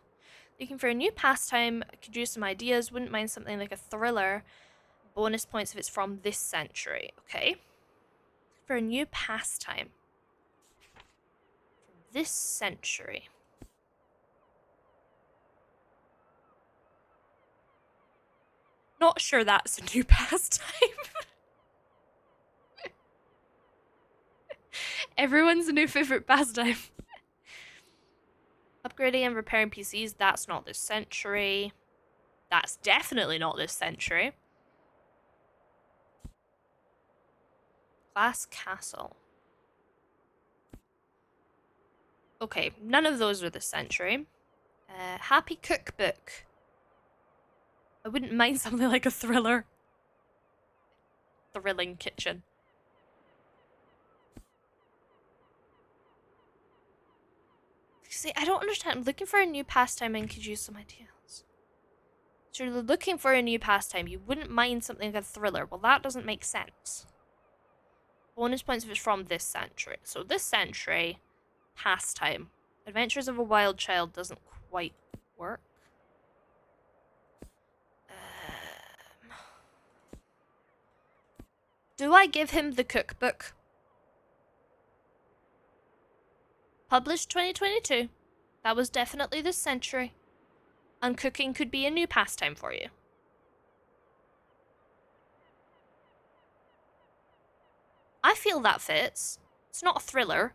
Looking for a new pastime, could use some ideas, wouldn't mind something like a thriller. Bonus points if it's from this century, okay? For a new pastime. From this century. Not sure that's a new pastime. Everyone's new favorite pastime. Upgrading and repairing PCs, that's not this century. That's definitely not this century. Glass Castle. Okay, none of those are this century. Happy Cookbook. I wouldn't mind something like a thriller. Thrilling kitchen. See, I don't understand. I'm looking for a new pastime and could use some ideas. So you're looking for a new pastime. You wouldn't mind something like a thriller. Well, that doesn't make sense. Bonus points if it's from this century. So this century, pastime. Adventures of a Wild Child doesn't quite work. Do I give him the cookbook? Published 2022. That was definitely this century. And cooking could be a new pastime for you. I feel that fits. It's not a thriller.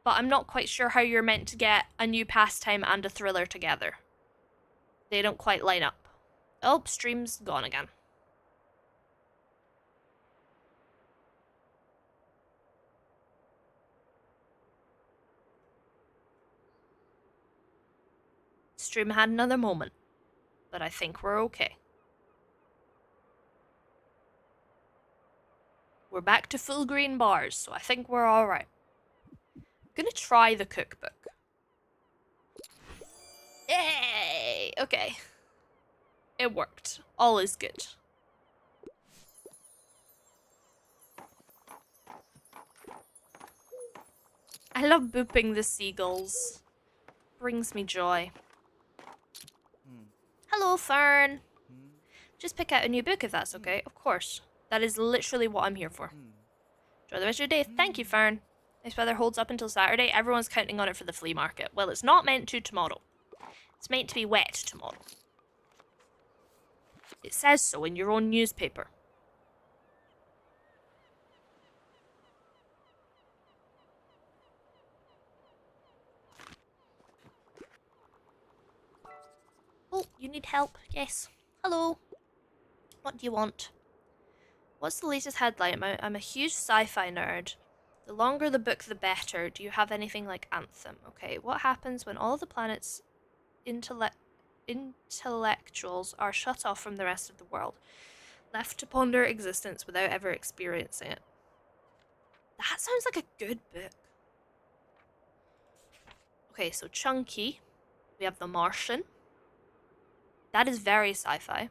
But I'm not quite sure how you're meant to get a new pastime and a thriller together. They don't quite line up. Oh, stream's gone again. Stream had another moment, but I think we're okay. We're back to full green bars, so I think we're alright. I'm gonna try the cookbook. Yay! Okay. It worked. All is good. I love booping the seagulls. Brings me joy. Hello, Fern. Just pick out a new book if that's okay. Of course. That is literally what I'm here for. Enjoy the rest of your day. Thank you, Fern. Nice weather holds up until Saturday. Everyone's counting on it for the flea market. Well, it's not meant to tomorrow. It's meant to be wet tomorrow. It says so in your own newspaper. Oh, you need help? Yes. Hello. What do you want? What's the latest headline? I'm a huge sci-fi nerd. The longer the book, the better. Do you have anything like Anthem? Okay, what happens when all the planet's intellectuals are shut off from the rest of the world, left to ponder existence without ever experiencing it? That sounds like a good book. Okay, so Chunky. We have The Martian. That is very sci-fi.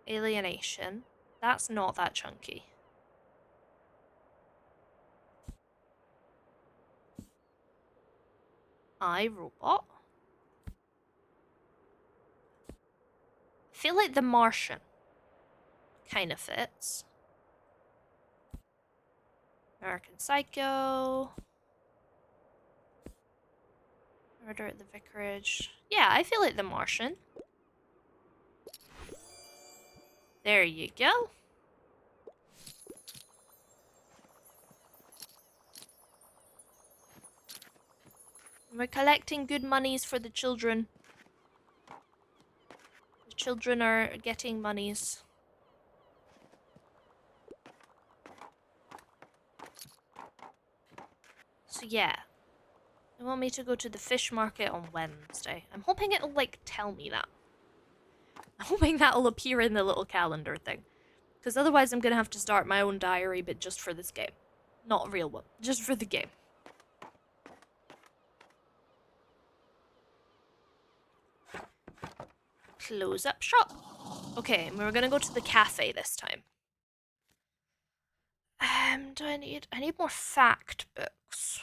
Alienation. That's not that chunky. I, Robot. Feel like The Martian kind of fits. American Psycho. Murder at the Vicarage. Yeah, I feel like The Martian. There you go. We're collecting good monies for the children. The children are getting monies. So yeah. They want me to go to the fish market on Wednesday. I'm hoping it'll, like, tell me that. I'm hoping that'll appear in the little calendar thing. Because otherwise I'm going to have to start my own diary, but just for this game. Not a real one. Just for the game. Close up shop. Okay, we're going to go to the cafe this time. Do I need more fact books.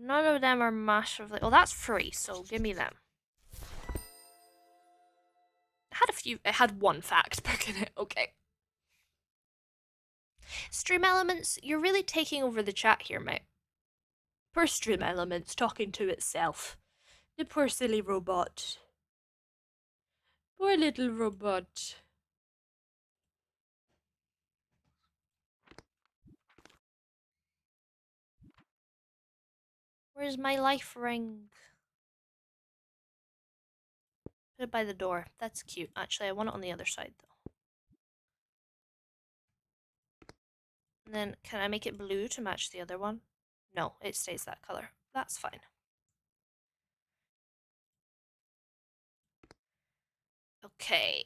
None of them are massively... Oh, that's free, so give me them. It had one fact book in it. Okay. Stream Elements, you're really taking over the chat here, mate. Poor Stream Elements talking to itself. The poor silly robot. Poor little robot. Where's my life ring? Put it by the door. That's cute. Actually, I want it on the other side, though. And then, can I make it blue to match the other one? No, it stays that color. That's fine. Okay.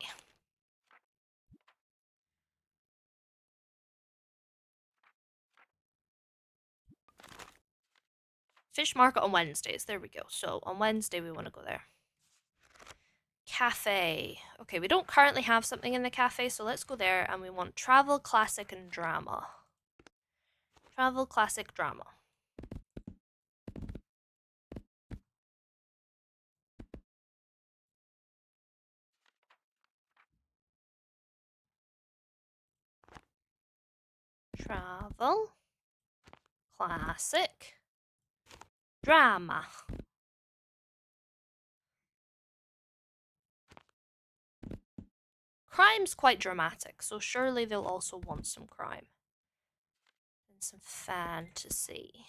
Fish market on Wednesdays. There we go. So, on Wednesday, we want to go there. Cafe. Okay, we don't currently have something in the cafe, so let's go there, and we want travel, classic, and drama. Travel, classic, drama. Travel, classic, drama. Crime's quite dramatic, so surely they'll also want some crime. And some fantasy.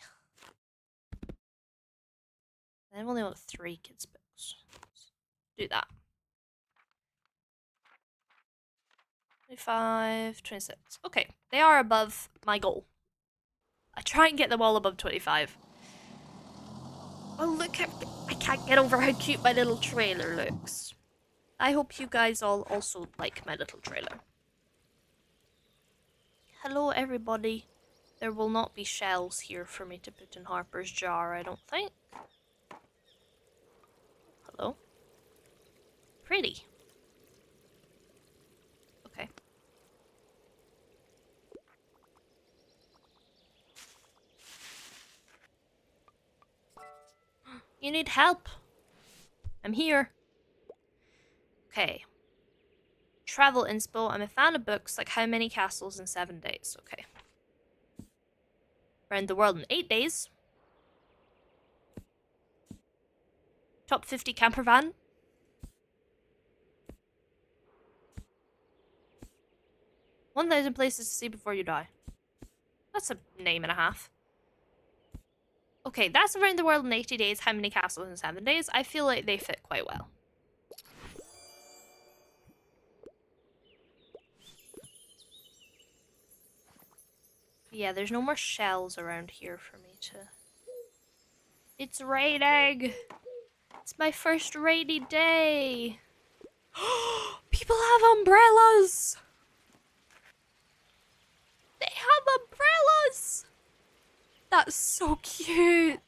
I've only got 3 kids' books. Let's do that. 25, 26. Okay, they are above my goal. I try and get them all above 25. Oh, look, I can't get over how cute my little trailer looks. I hope you guys all also like my little trailer. Hello, everybody. There will not be shells here for me to put in Harper's jar, I don't think. Hello? Pretty. Okay. You need help. I'm here. Okay. Travel inspo. I'm a fan of books like How Many Castles in 7 Days. Okay. Around the world in 8 days. Top 50 camper van. "1,000 places to see before you die." That's a name and a half. Okay, that's around the world in 80 days. How many castles in 7 days? I feel like they fit quite well. Yeah, there's no more shells around here for me to... It's raining! It's my first rainy day! People have umbrellas! They have umbrellas! That's so cute!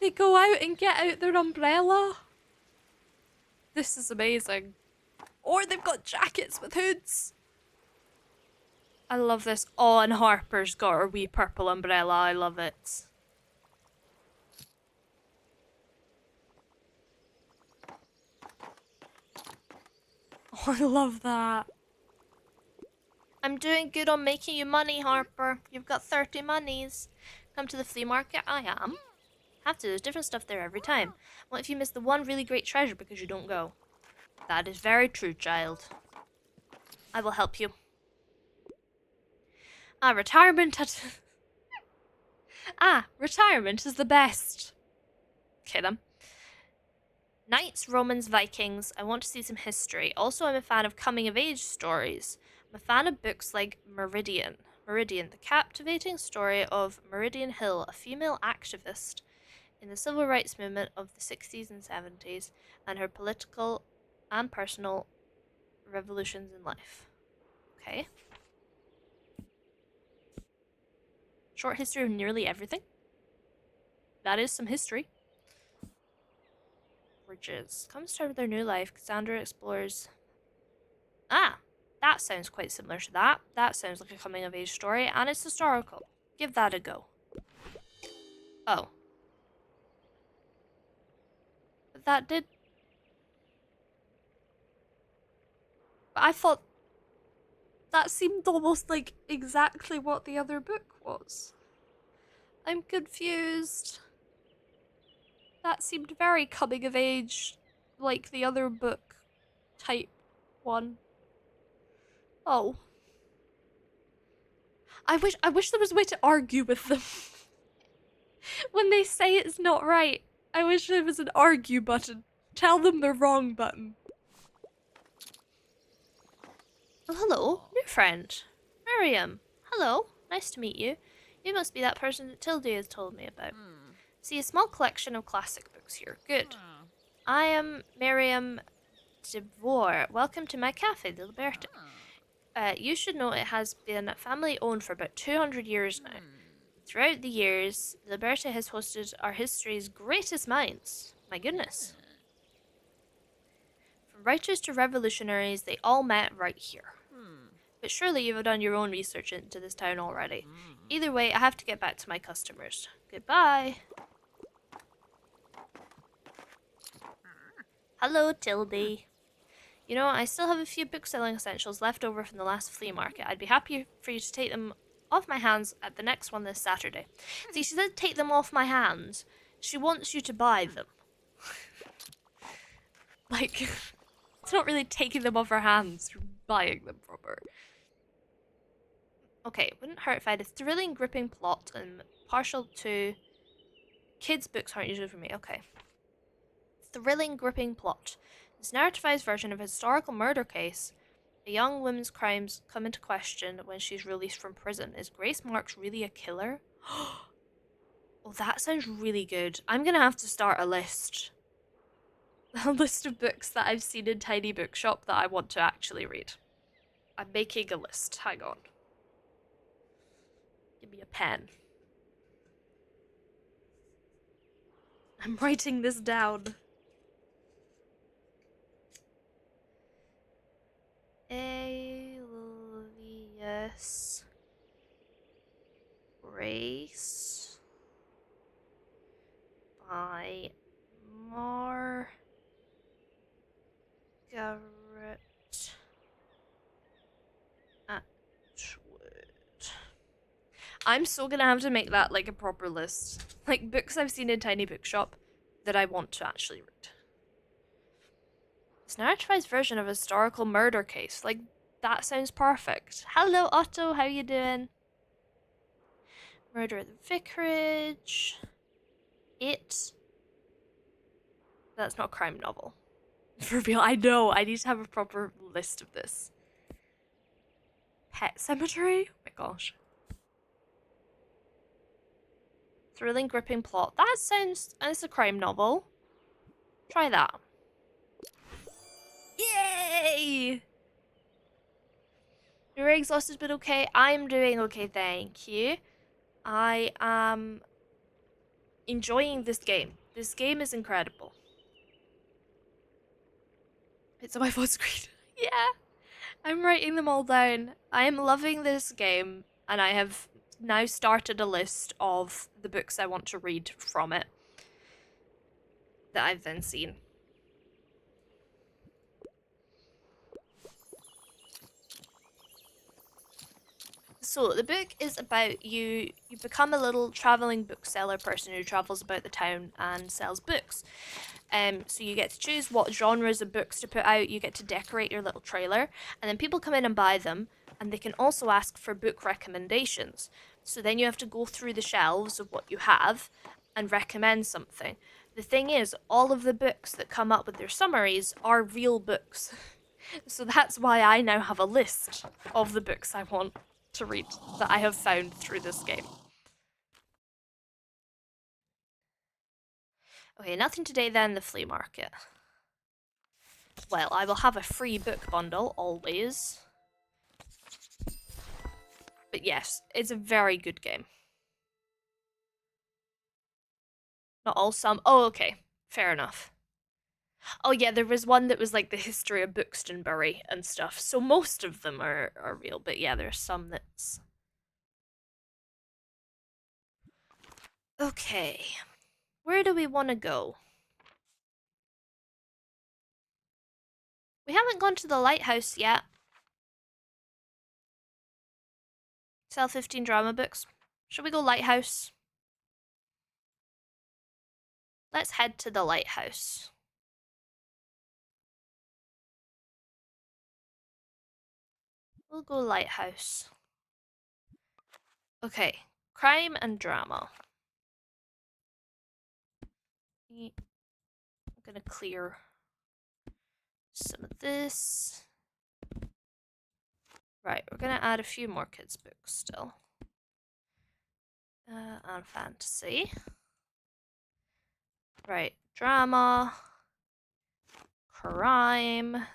They go out and get out their umbrella. This is amazing. Or they've got jackets with hoods. I love this. Oh, and Harper's got her wee purple umbrella. I love it. Oh, I love that. "I'm doing good on making you money, Harper. You've got 30 monies. Come to the flea market?" I am. Have to. There's different stuff there every time. What if you miss the one really great treasure because you don't go? That is very true, child. I will help you. Retirement at... retirement is the best. Okay then. Knights, Romans, Vikings. I want to see some history. Also, I'm a fan of coming-of-age stories. I'm a fan of books like Meridian. Meridian, the captivating story of Meridian Hill, a female activist in the civil rights movement of the 60s and 70s, and her political and personal revolutions in life. Okay. Short history of nearly everything. That is some history. Bridges. Come start with their new life. Cassandra explores... that sounds quite similar to that. That sounds like a coming-of-age story, and it's historical. Give that a go. Oh. But that did... But I thought... That seemed almost like exactly what the other book was. I'm confused. That seemed very coming of age, like the other book type one. Oh. I wish there was a way to argue with them. When they say it's not right, I wish there was an argue button. Tell them they're wrong button. Oh, hello, new friend. Miriam. Hello, nice to meet you. You must be that person that Tildy has told me about. See a small collection of classic books here. Good. I am Miriam DeVore. Welcome to my cafe, the Liberta. You should know it has been family owned for about 200 years now. Throughout the years, Liberta has hosted our history's greatest minds. My goodness. From writers to revolutionaries, they all met right here. But surely you've done your own research into this town already. Either way, I have to get back to my customers. Goodbye. Hello, Tildy. You know, I still have a few book-selling essentials left over from the last flea market. I'd be happy for you to take them off my hands at the next one this Saturday. See, she said take them off my hands. She wants you to buy them. Like, it's not really taking them off her hands, you're buying them from her. Okay, wouldn't hurt if I had a thrilling, gripping plot and partial to... Kids' books aren't usually for me. Okay. Thrilling, gripping plot. This narrativized version of a historical murder case. A young woman's crimes come into question when she's released from prison. Is Grace Marks really a killer? Oh, that sounds really good. I'm gonna have to start a list. A list of books that I've seen in Tiny Bookshop that I want to actually read. I'm making a list. Hang on. Give me a pen. I'm writing this down. Alias Race by Margaret Atwood. I'm so gonna have to make that like a proper list. Like books I've seen in Tiny Bookshop that I want to actually read. It's an narrativized version of a historical murder case. Like, that sounds perfect. Hello, Otto. How you doing? Murder at the Vicarage. It. That's not a crime novel. For real, I know. I need to have a proper list of this. Pet Cemetery? Oh my gosh. Thrilling, gripping plot. That sounds... And it's a crime novel. Try that. Yay! You're exhausted but okay. I'm doing okay, thank you. I am enjoying this game. This game is incredible. It's on my phone screen. Yeah. I'm writing them all down. I am loving this game, and I have now started a list of the books I want to read from it that I've then seen. So the book is about you become a little traveling bookseller person who travels about the town and sells books. So you get to choose what genres of books to put out, you get to decorate your little trailer, and then people come in and buy them, and they can also ask for book recommendations. So then you have to go through the shelves of what you have and recommend something. The thing is, all of the books that come up with their summaries are real books. So that's why I now have a list of the books I want to read that I have found through this game. Okay, nothing today then, the flea market. Well, I will have a free book bundle, always. But yes, it's a very good game. Not all, some. Oh, okay. Fair enough. Oh yeah, there was one that was like the history of Buxtonbury and stuff. So most of them are real, but yeah, there's some that's... Okay. Where do we want to go? We haven't gone to the lighthouse yet. Sell 15 drama books. Should we go lighthouse? Let's head to the lighthouse. We'll go lighthouse. Okay, crime and drama. I'm gonna clear some of this. Right, we're gonna add a few more kids' books still. And fantasy. Right, drama, crime,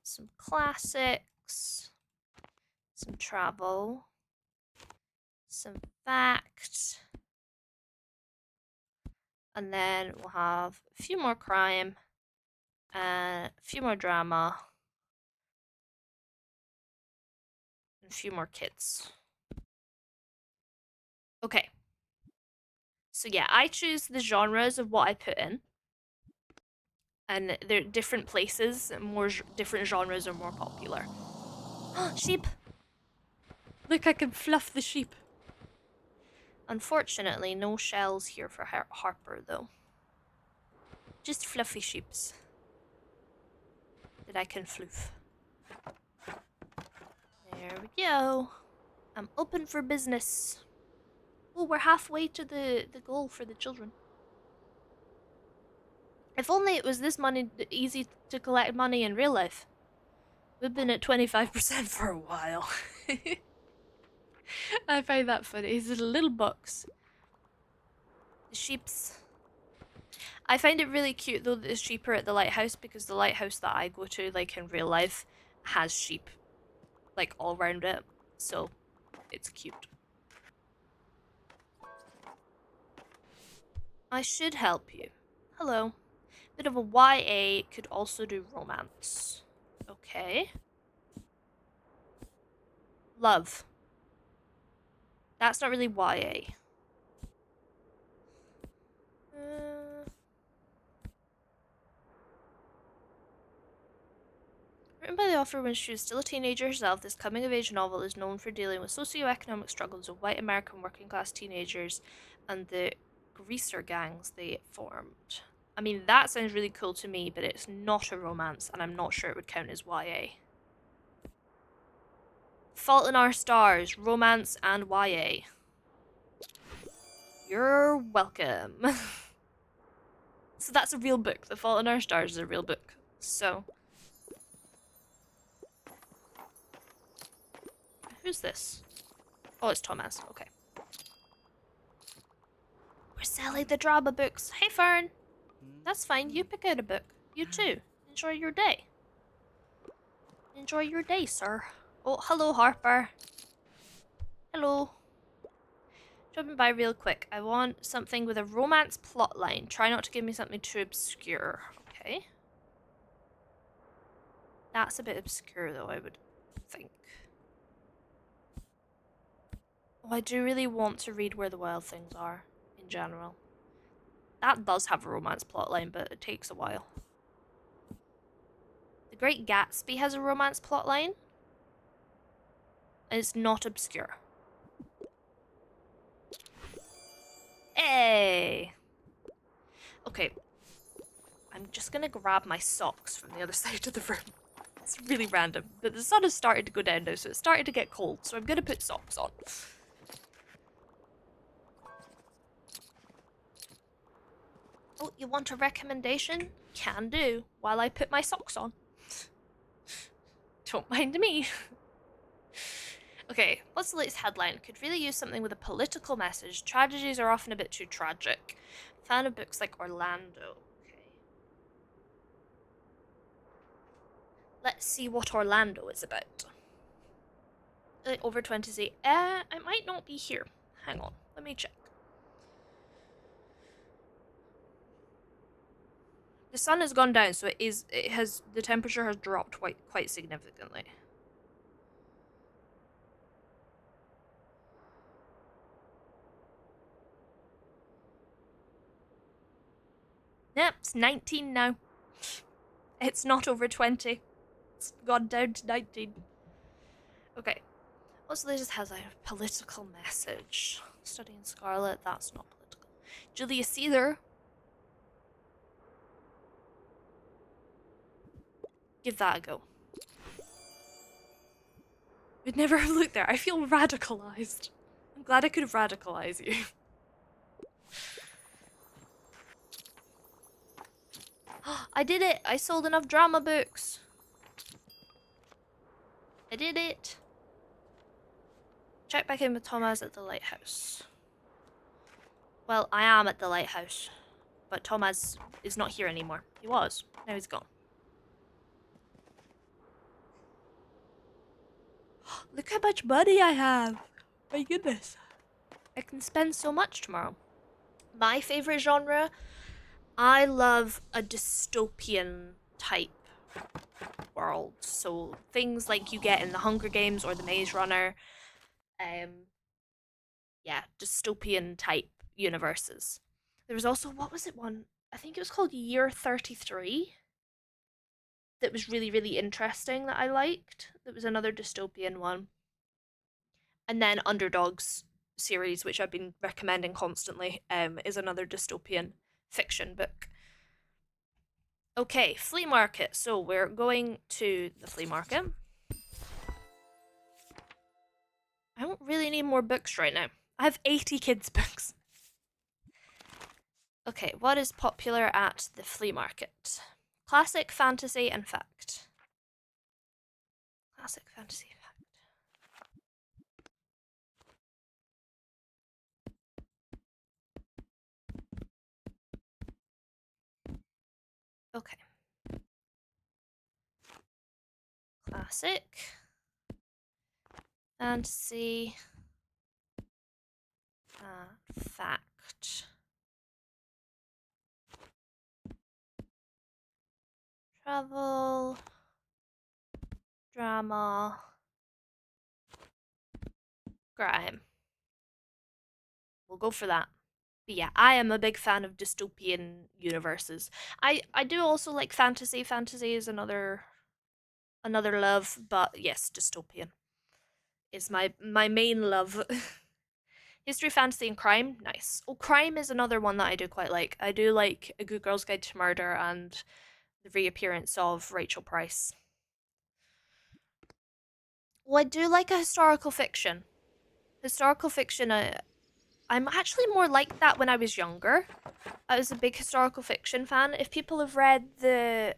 some classics, some travel, some fact, and then we'll have a few more crime, and a few more drama, and a few more kids. Okay. So yeah, I choose the genres of what I put in. And they're different places, different genres are more popular. Sheep! Look, I can fluff the sheep. Unfortunately, no shells here for Harper, though. Just fluffy sheeps that I can fluff. There we go. I'm open for business. Oh, we're halfway to the goal for the children. If only it was this easy to collect money in real life. We've been at 25% for a while. I find that funny. It's a little box. The sheeps. I find it really cute though that the sheep are at the lighthouse, because the lighthouse that I go to, like in real life, has sheep like all around it. So it's cute. I should help you. Hello. Bit of a YA, could also do romance. Okay. Love. That's not really YA. Written by the author when she was still a teenager herself, this coming-of-age novel is known for dealing with socioeconomic struggles of white American working-class teenagers and the greaser gangs they formed. I mean, that sounds really cool to me, but it's not a romance, and I'm not sure it would count as YA. Fault in Our Stars, romance and YA. You're welcome. So that's a real book. The Fault in Our Stars is a real book. So. Who's this? Oh, it's Thomas. Okay. We're selling the drama books. Hey, Fern. That's fine. You pick out a book. You too. Enjoy your day. Enjoy your day, sir. Oh, hello, Harper. Hello. Jumping by real quick. I want something with a romance plotline. Try not to give me something too obscure. Okay. That's a bit obscure, though, I would think. Oh, I do really want to read Where the Wild Things Are, in general. That does have a romance plotline, but it takes a while. The Great Gatsby has a romance plotline. And it's not obscure. Hey! Okay. I'm just gonna grab my socks from the other side of the room. It's really random. But the sun has started to go down now, so it's starting to get cold, so I'm gonna put socks on. Oh, you want a recommendation? Can do, while I put my socks on. Don't mind me. Okay, what's the latest headline? Could really use something with a political message. Tragedies are often a bit too tragic. Fan of books like Orlando. Okay. Let's see what Orlando is about. Over 20 I might not be here. Hang on, let me check. The sun has gone down, so the temperature has dropped quite significantly. Yep, it's 19 now. It's not over 20. It's gone down to 19. Okay. What's the latest headline? Political message. Studying Scarlet, that's not political. Julius Caesar. Give that a go. We'd never have looked there. I feel radicalized. I'm glad I could radicalize you. I did it! I sold enough drama books! I did it! Check back in with Thomas at the lighthouse. Well, I am at the lighthouse. But Thomas is not here anymore. He was. Now he's gone. Look how much money I have! My goodness. I can spend so much tomorrow. My favorite genre? I love a dystopian type world. So things like you get in the Hunger Games or the Maze Runner. Yeah, dystopian type universes. There was also, what was it one? I think it was called Year 33. That was really, really interesting that I liked. That was another dystopian one. And then Underdogs series, which I've been recommending constantly, is another dystopian fiction book. Okay, flea market. So we're going to the flea market. I don't really need more books right now. I have 80 kids' books. Okay, what is popular at the flea market? Classic, fantasy, and fact. Classic, fantasy, fact. Okay. Classic. Fantasy. Fact. Travel. Drama. Crime. We'll go for that. But yeah, I am a big fan of dystopian universes. I do also like fantasy. Fantasy is another love, but yes, dystopian is my main love. History, fantasy, and crime. Nice. Oh, crime is another one that I do quite like. I do like A Good Girl's Guide to Murder and the reappearance of Rachel Price. Well, I do like a historical fiction. Historical fiction, I'm actually more like that when I was younger. I was a big historical fiction fan. If people have read the,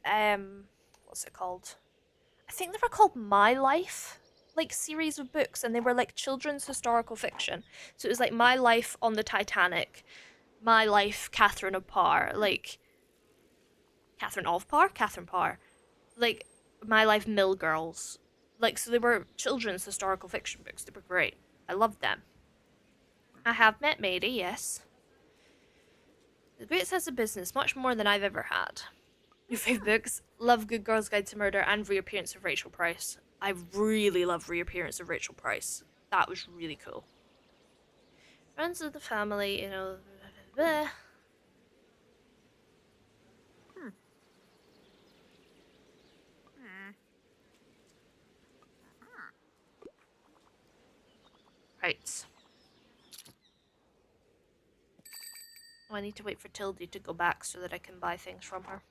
what's it called? I think they were called My Life, like series of books, and they were like children's historical fiction. So it was like My Life on the Titanic, My Life Catherine of Parr, like Catherine of Parr, Catherine Parr, like My Life Mill Girls, like so they were children's historical fiction books. They were great. I loved them. I have met Mary, yes. The great sense of business, much more than I've ever had. Your fave books? Love Good Girl's Guide to Murder and Reappearance of Rachel Price. I really love Reappearance of Rachel Price. That was really cool. Friends of the family, you know. Right. Oh, I need to wait for Tildy to go back so that I can buy things from her.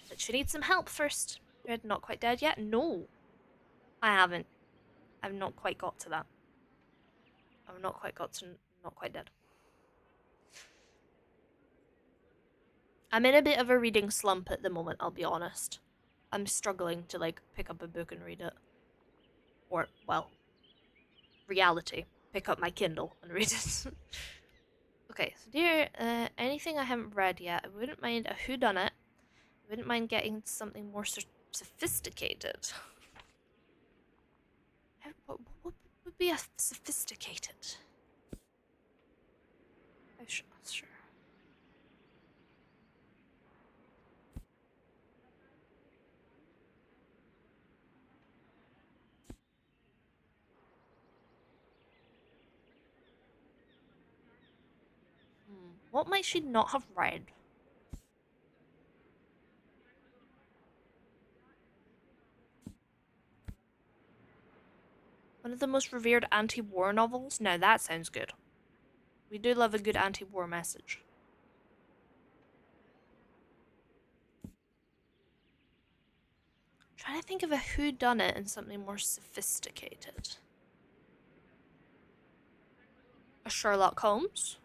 But she needs some help first. You're not quite dead yet? No. I haven't. I've not quite got to that. I've not quite got to not quite dead. I'm in a bit of a reading slump at the moment, I'll be honest. I'm struggling to, like, pick up a book and read it. Or, well, reality. Pick up my Kindle and read it. Okay, so dear, anything I haven't read yet, I wouldn't mind a whodunit. I wouldn't mind getting something more sophisticated. What would be a sophisticated? Oh, sure. What might she not have read? One of the most revered anti-war novels? Now that sounds good. We do love a good anti-war message. I'm trying to think of a whodunit and something more sophisticated. A Sherlock Holmes?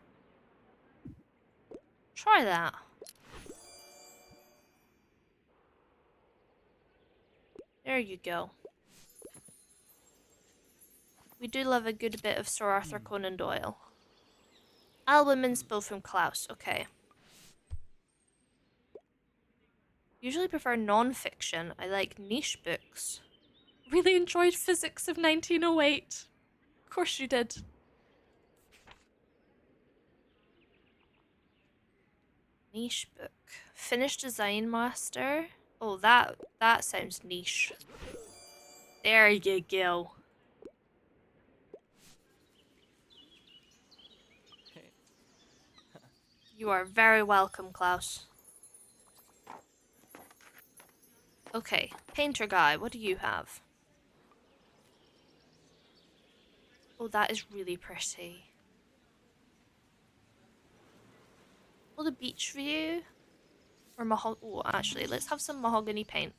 Try that. There you go. We do love a good bit of Sir Arthur Conan Doyle. Album inspo from Klaus. Okay. Usually prefer non-fiction. I like niche books. Really enjoyed Physics of 1908. Of course you did. Niche book. Finnish Design Master. Oh, that sounds niche. There you go. You are very welcome, Klaus. Okay, painter guy, what do you have? Oh, that is really pretty. Oh, the beach view? Or oh, actually, let's have some mahogany paint.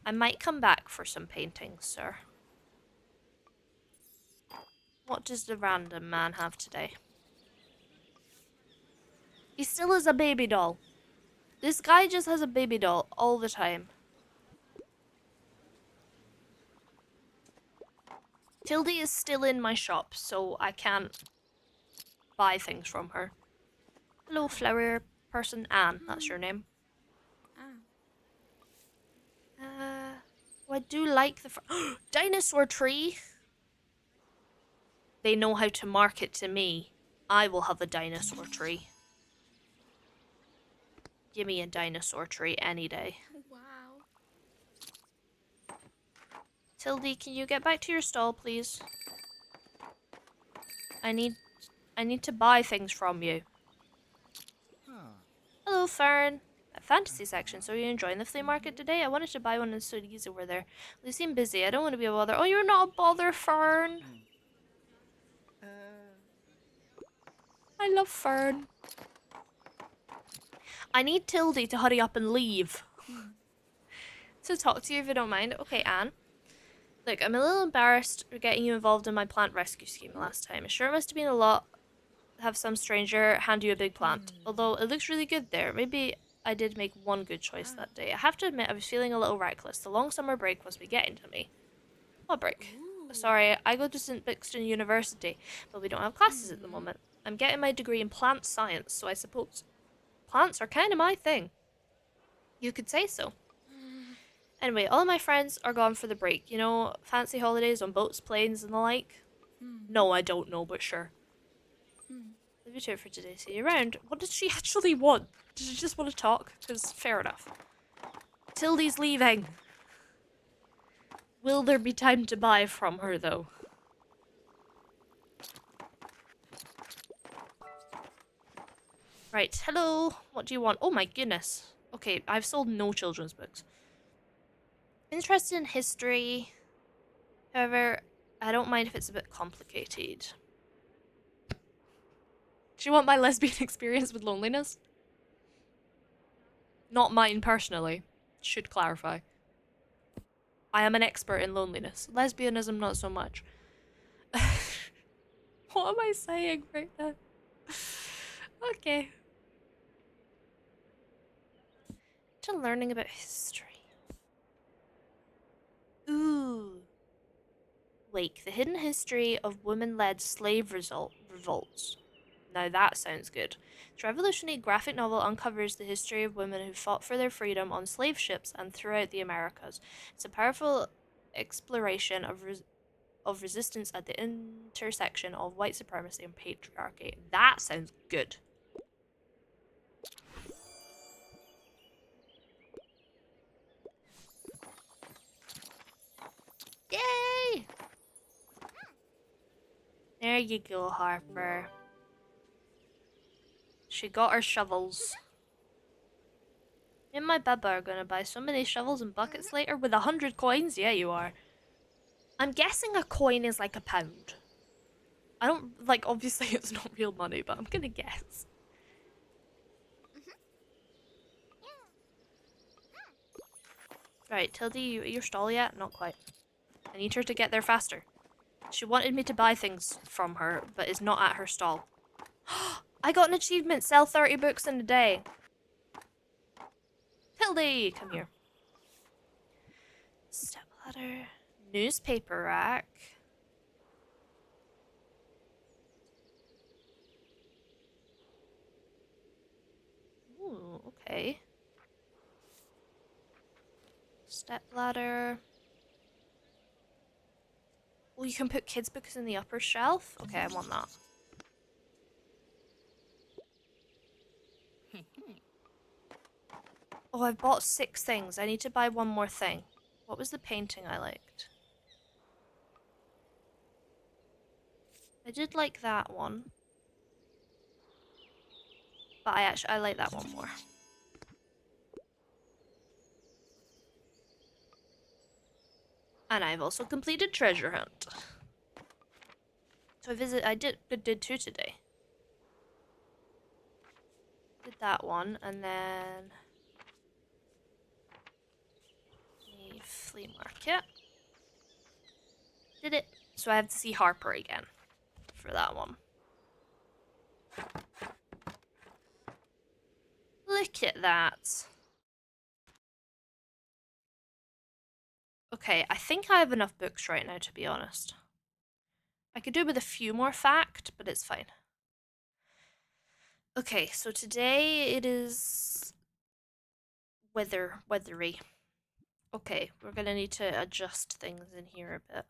I might come back for some paintings, sir. What does the random man have today? He still is a baby doll. This guy just has a baby doll all the time. Tildy is still in my shop, so I can't buy things from her. Hello, flower person. Anne, that's your name. Oh, I do like the dinosaur tree. They know how to market to me. I will have a dinosaur tree. Give me a dinosaur tree any day. Wow. Tildy, can you get back to your stall, please? I need to buy things from you. Hello, Fern. A fantasy section. So you're enjoying the flea market today? I wanted to buy one and so easy over there. They seem busy. I don't want to be a bother. Oh, you're not a bother, Fern. I love Fern. I need Tildy to hurry up and leave. To talk to you if you don't mind. Okay, Anne. Look, I'm a little embarrassed for getting you involved in my plant rescue scheme last time. It sure must have been a lot to have some stranger hand you a big plant. Although it looks really good there. Maybe I did make one good choice that day. I have to admit I was feeling a little reckless. The long summer break must be getting to me. What break? Sorry, I go to St. Bixton University, but we don't have classes at the moment. I'm getting my degree in plant science, so I suppose plants are kind of my thing. You could say so. Anyway, all my friends are gone for the break. You know, fancy holidays on boats, planes, and the like. No, I don't know, but sure. Leave it here for today. See you around. What does she actually want? Does she just want to talk? Because fair enough. Tildy's leaving. Will there be time to buy from her, though? Right, hello. What do you want? Oh my goodness. Okay, I've sold no children's books. Interested in history. However, I don't mind if it's a bit complicated. Do you want my lesbian experience with loneliness? Not mine personally. Should clarify. I am an expert in loneliness. Lesbianism, not so much. What am I saying right now? Okay. To learning about history. Ooh. Wake, the hidden history of women-led slave revolts. Now that sounds good. This revolutionary graphic novel uncovers the history of women who fought for their freedom on slave ships and throughout the Americas. It's a powerful exploration of resistance at the intersection of white supremacy and patriarchy. That sounds good. Yay! There you go, Harper. She got her shovels. Me and my Baba are gonna buy so many shovels and buckets later with 100 coins. Yeah, you are. I'm guessing a coin is like a pound. I don't, like, obviously it's not real money, but I'm gonna guess. Right, Tildy, you at your stall yet? Not quite. I need her to get there faster. She wanted me to buy things from her, but is not at her stall. I got an achievement, sell 30 books in a day. Tildy, come here. Stepladder. Newspaper rack. Ooh, okay. Stepladder. Oh, you can put kids' books in the upper shelf? Okay, I want that. Oh, I've bought 6 things. I need to buy one more thing. What was the painting I liked? I did like that one. But I like that one more. And I've also completed Treasure Hunt. So I did 2 today. Did that one, and then the flea market. Did it. So I have to see Harper again for that one. Look at that. Okay, I think I have enough books right now, to be honest. I could do with a few more fact, but it's fine. Okay, so today it is weathery. Okay, we're gonna need to adjust things in here a bit.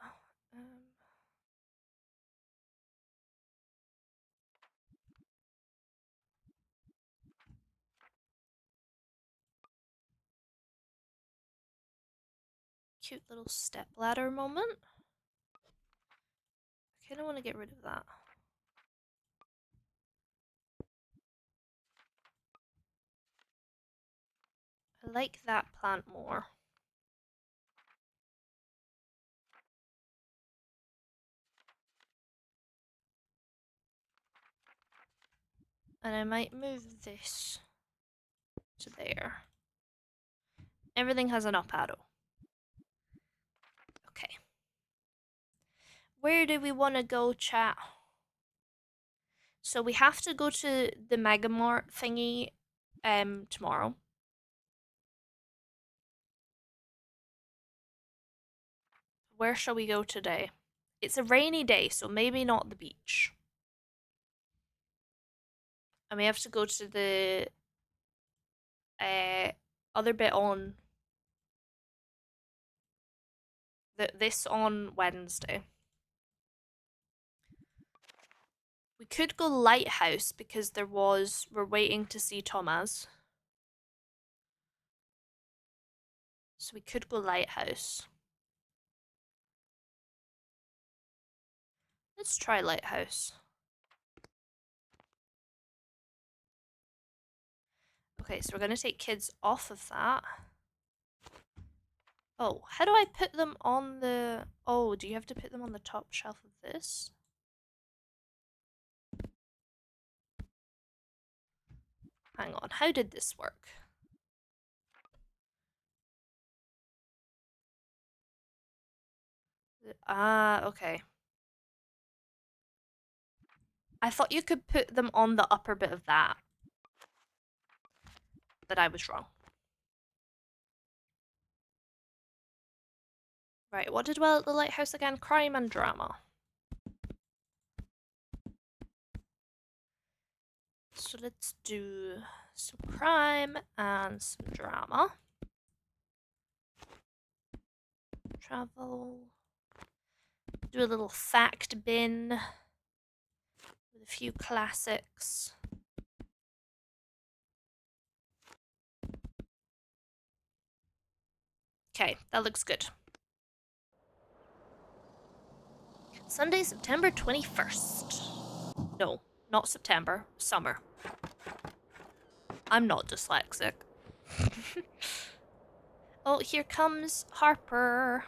Cute little step ladder moment. I kind of want to get rid of that. I like that plant more. And I might move this to there. Everything has an up arrow. Okay. Where do we want to go, chat? So we have to go to the Mega Mart thingy tomorrow. Where shall we go today? It's a rainy day, so maybe not the beach. And we have to go to the other bit on this on Wednesday. We could go Lighthouse because we're waiting to see Thomas. So we could go Lighthouse. Let's try Lighthouse. Okay, so we're going to take kids off of that. Oh, how do I put them on the... Oh, do you have to put them on the top shelf of this? Hang on, how did this work? Ah, okay. I thought you could put them on the upper bit of that. But I was wrong. Right, what did well at the lighthouse again? Crime and drama. So let's do some crime and some drama. Travel. Do a little fact bin with a few classics. Okay, that looks good. Sunday, September 21st. No, not September. Summer. I'm not dyslexic. Oh, here comes Harper.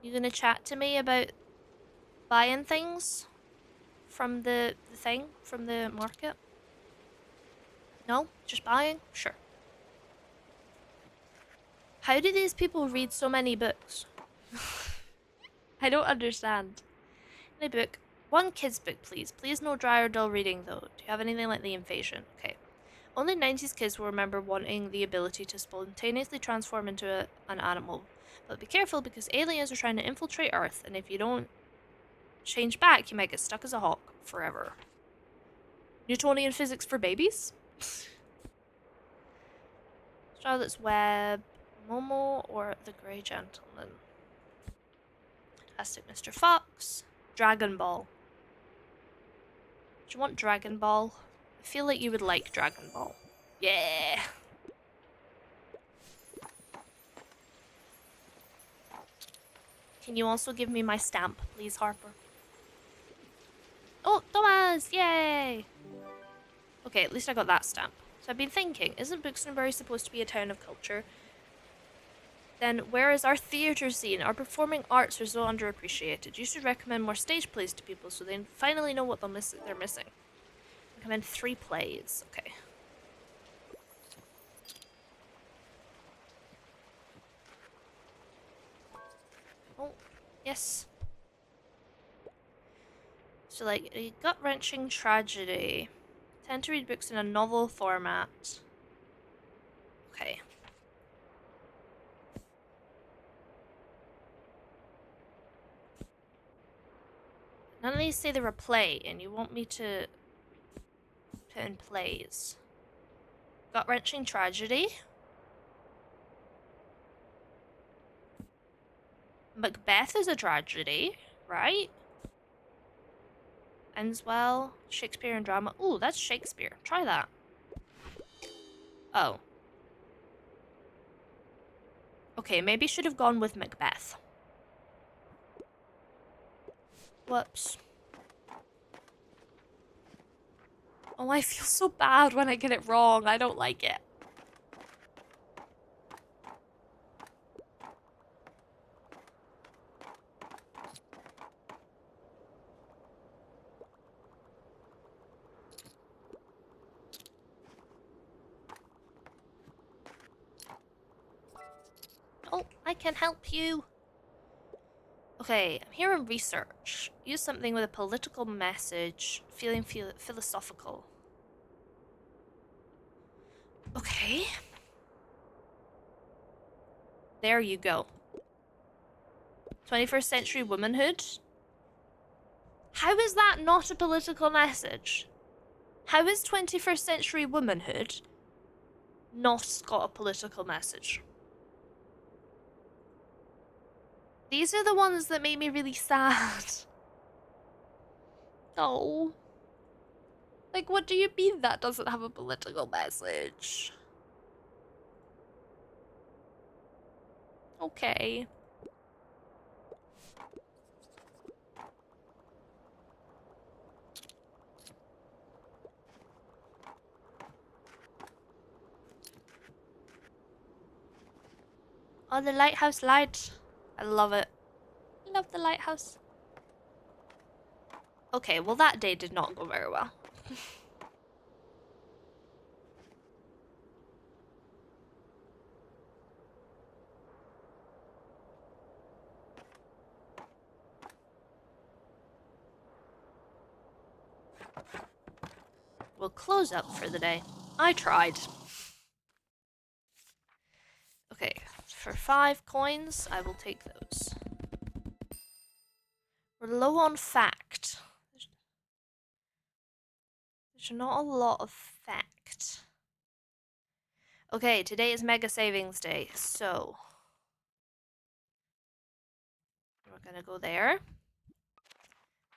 You gonna chat to me about buying things from the thing, from the market? No? Just buying? Sure. How do these people read so many books? I don't understand. Any book. One kid's book, please. Please no dry or dull reading, though. Do you have anything like The Invasion? Okay. Only 90s kids will remember wanting the ability to spontaneously transform into an animal. But be careful because aliens are trying to infiltrate Earth, and if you don't change back, you might get stuck as a hawk forever. Newtonian physics for babies? Charlotte's Web, Momo, or The Grey Gentleman? Fantastic Mr. Fox. Dragon Ball. Do you want Dragon Ball? I feel like you would like Dragon Ball. Yeah! Can you also give me my stamp, please, Harper? Oh, Thomas! Yay! Okay, at least I got that stamp. So I've been thinking, isn't Buxtonbury supposed to be a town of culture? Then where is our theatre scene? Our performing arts are so underappreciated. You should recommend more stage plays to people so they finally know what they're missing. Recommend 3 plays. Okay. Oh, yes. So, like, a gut-wrenching tragedy. Tend to read books in a novel format. Okay. None of these say they're a play, and you want me to put in plays. Gut-wrenching tragedy. Macbeth is a tragedy, right? Ends well. Shakespeare and drama. Ooh, that's Shakespeare. Try that. Oh. Okay, maybe should have gone with Macbeth. Whoops. Oh, I feel so bad when I get it wrong. I don't like it. can help you. Okay, I'm here in research. Use something with a political message. Feeling philosophical. Okay. There you go. 21st century womanhood. How is that not a political message? How is 21st century womanhood not got a political message? These are the ones that make me really sad. Oh. Like, what do you mean that doesn't have a political message? Okay. Oh, the lighthouse light. I love it. Love the lighthouse. Okay, well that day did not go very well. We'll close up for the day. I tried. Okay, for 5 coins, I will take those. We're low on fact. There's not a lot of fact. Okay, today is Mega Savings Day, so we're gonna go there.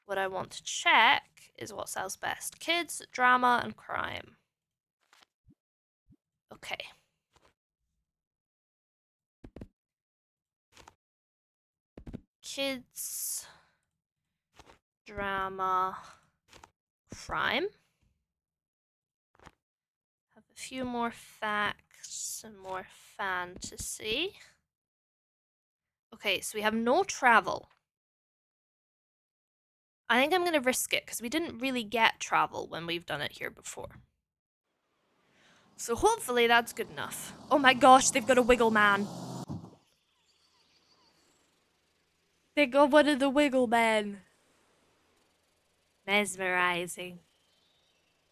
What I want to check is what sells best. Kids, drama, and crime. Okay. Kids, drama, crime. Have a few more facts and more fantasy. Okay, so we have no travel. I think I'm going to risk it because we didn't really get travel when we've done it here before. So hopefully that's good enough. Oh my gosh, they've got a wiggle man. They got one of the wiggle men. Mesmerizing.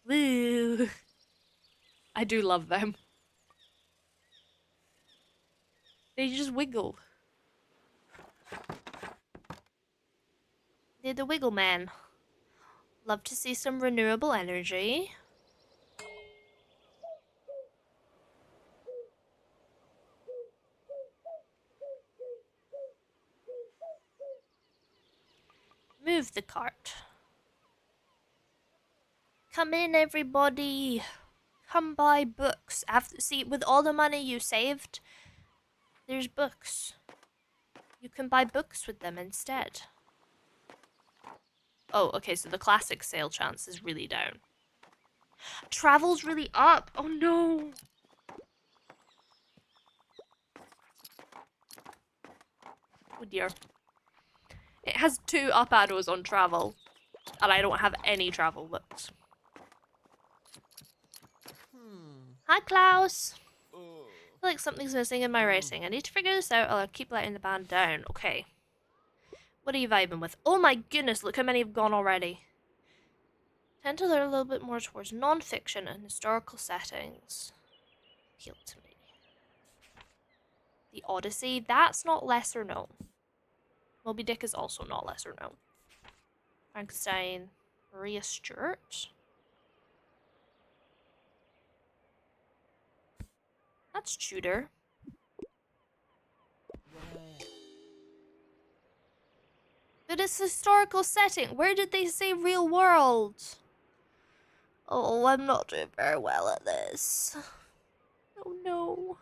Woo. I do love them. They just wiggle. They're the wiggle man. Love to see some renewable energy. Move the cart. Come in, everybody. Come buy books. See, with all the money you saved, there's books. You can buy books with them instead. Oh, okay, so the classic sale chance is really down. Travel's really up. Oh no. Oh dear. It has 2 up arrows on travel, and I don't have any travel books. Hi, Klaus. I feel like something's missing in my racing. I need to figure this out or I'll keep letting the band down. Okay. What are you vibing with? Oh my goodness, look how many have gone already. Tend to learn a little bit more towards non-fiction and historical settings. Appeal to me. The Odyssey, that's not lesser known. Moby Dick is also not lesser known. Frankenstein, Maria Stuart. That's Tudor. But it's a historical setting. Where did they say real world? Oh, I'm not doing very well at this. Oh no.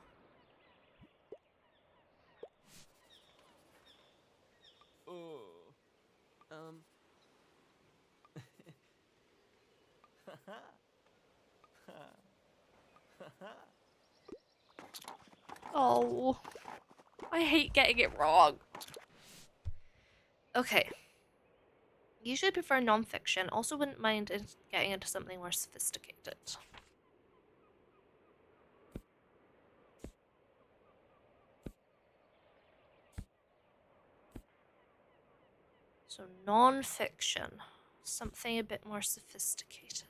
Oh. I hate getting it wrong. Okay. Usually prefer non-fiction. Also wouldn't mind getting into something more sophisticated. So non-fiction. Something a bit more sophisticated.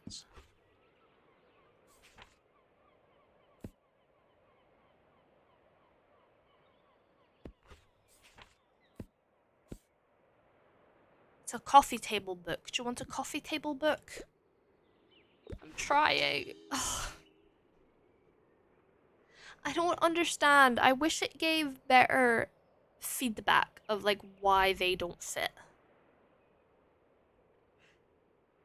It's a coffee table book. Do you want a coffee table book? I'm trying. Ugh. I don't understand. I wish it gave better feedback of like why they don't fit.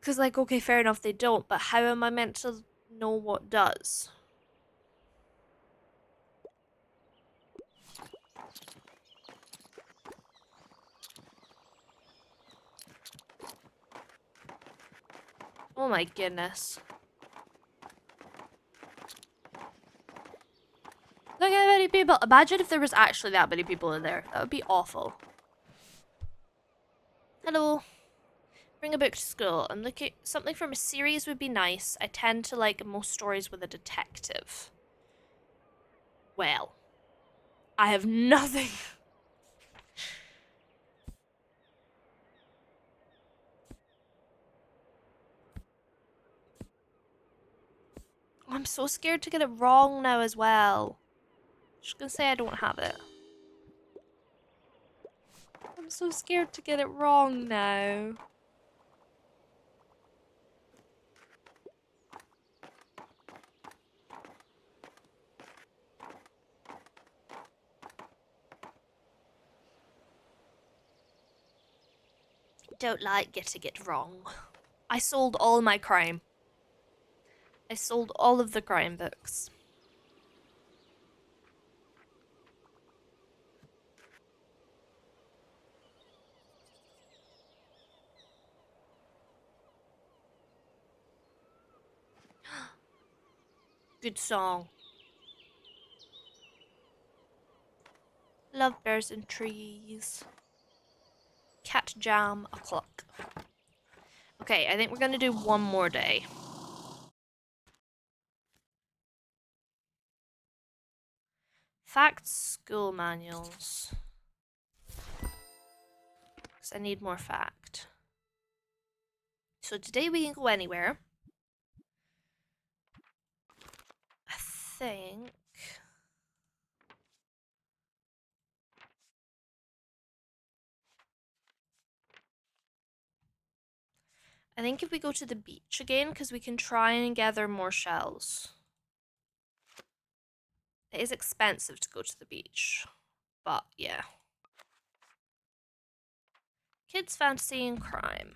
Because like, okay, fair enough, they don't, but how am I meant to know what does? Oh my goodness. Look how many people. Imagine if there was actually that many people in there. That would be awful. Hello. Bring a book to school. I'm looking. Something from a series would be nice. I tend to like most stories with a detective. Well, I have nothing. I'm so scared to get it wrong now as well. Just gonna say I don't have it. I'm so scared to get it wrong now. Don't like getting it wrong. I sold all my crime. I sold all of the crime books. Good song. Love bears and trees. Cat jam o'clock. Okay, I think we're gonna do one more day. Facts school manuals. Because I need more fact. So today we can go anywhere. I think. I think if we go to the beach again, because we can try and gather more shells. It is expensive to go to the beach, but yeah. Kids, fantasy, and crime.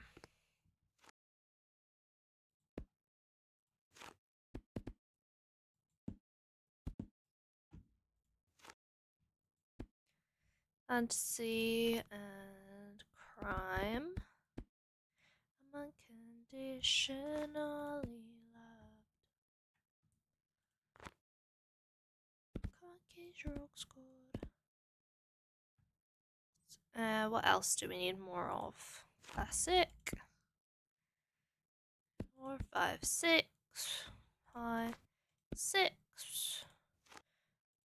Fantasy and crime. I'm unconditionally loved. What else do we need more of? Classic. 4, 5, 6. 5, 6.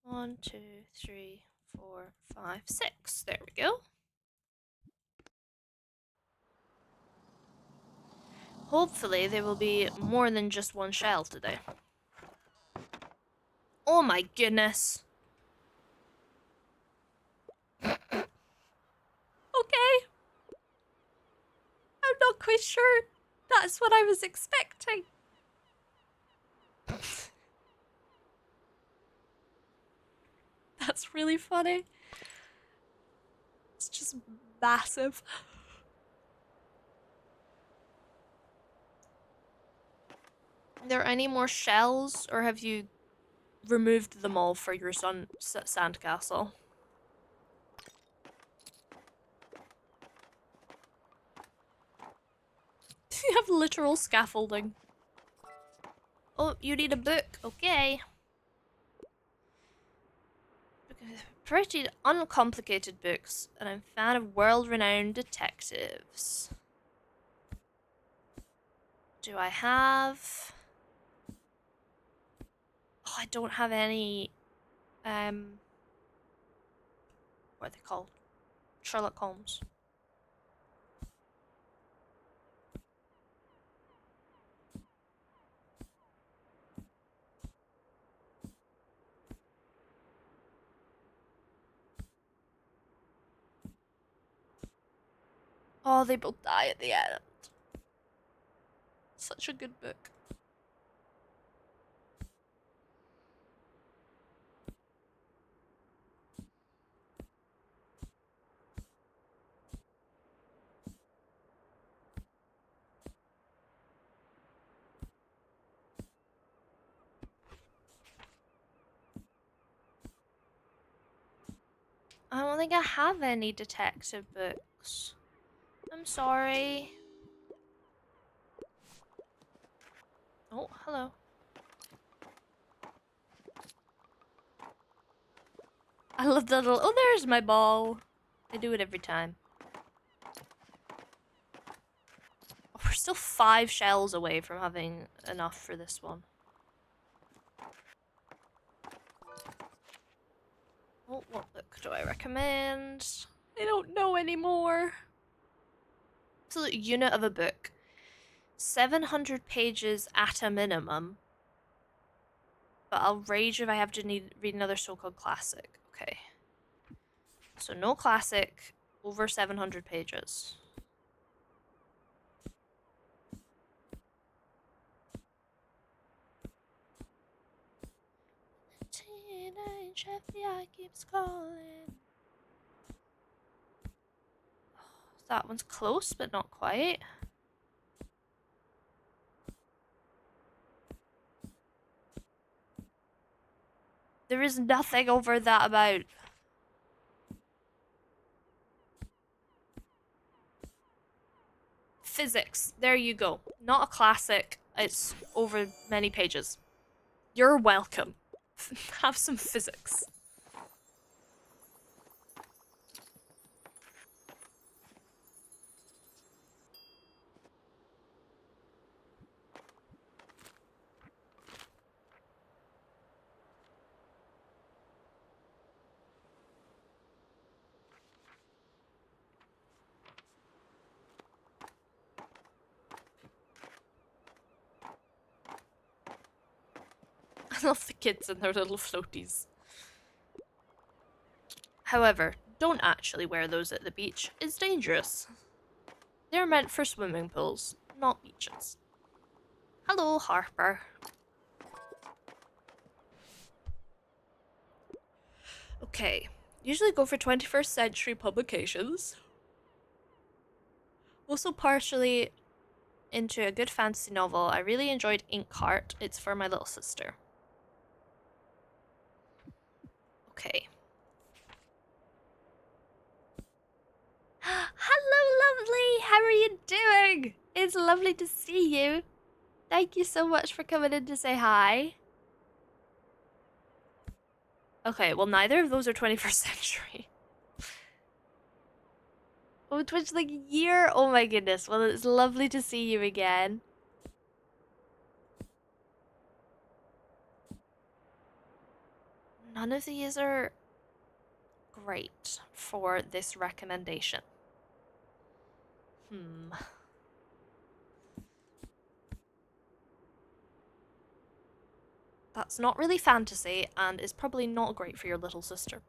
1, 2, 3, 4, 5, 6. There we go. Hopefully there will be more than just one shell today. Oh my goodness. Okay. I'm not quite sure that's what I was expecting. That's really funny. It's just massive. Are there any more shells, or have you removed them all for your sandcastle? You have literal scaffolding. Oh, you need a book. Okay. Pretty uncomplicated books, and I'm a fan of world-renowned detectives. Do I have... Oh, I don't have any... What are they called? Sherlock Holmes. Oh, they both die at the end. Such a good book. I don't think I have any detective books. I'm sorry. Oh, hello. I love that little. Oh, there's my ball. I do it every time. Oh, we're still 5 shells away from having enough for this one. Oh, what book do I recommend? I don't know anymore. Absolute unit of a book. 700 pages at a minimum. But I'll rage if I have to read another so-called classic. Okay. So no classic, over 700 pages. Teenage FBI keeps calling. That one's close, but not quite. There is nothing over that about. Physics. There you go. Not a classic. It's over many pages. You're welcome. Have some physics. I love the kids and their little floaties. However, don't actually wear those at the beach. It's dangerous. They're meant for swimming pools, not beaches. Hello, Harper. Okay, usually go for 21st century publications. Also partially into a good fantasy novel. I really enjoyed Inkheart. It's for my little sister. Okay. Hello, lovely! How are you doing? It's lovely to see you. Thank you so much for coming in to say hi. Okay, well, neither of those are 21st century. Oh, Twitch, like, year? Oh my goodness. Well, it's lovely to see you again. None of these are great for this recommendation. That's not really fantasy and is probably not great for your little sister.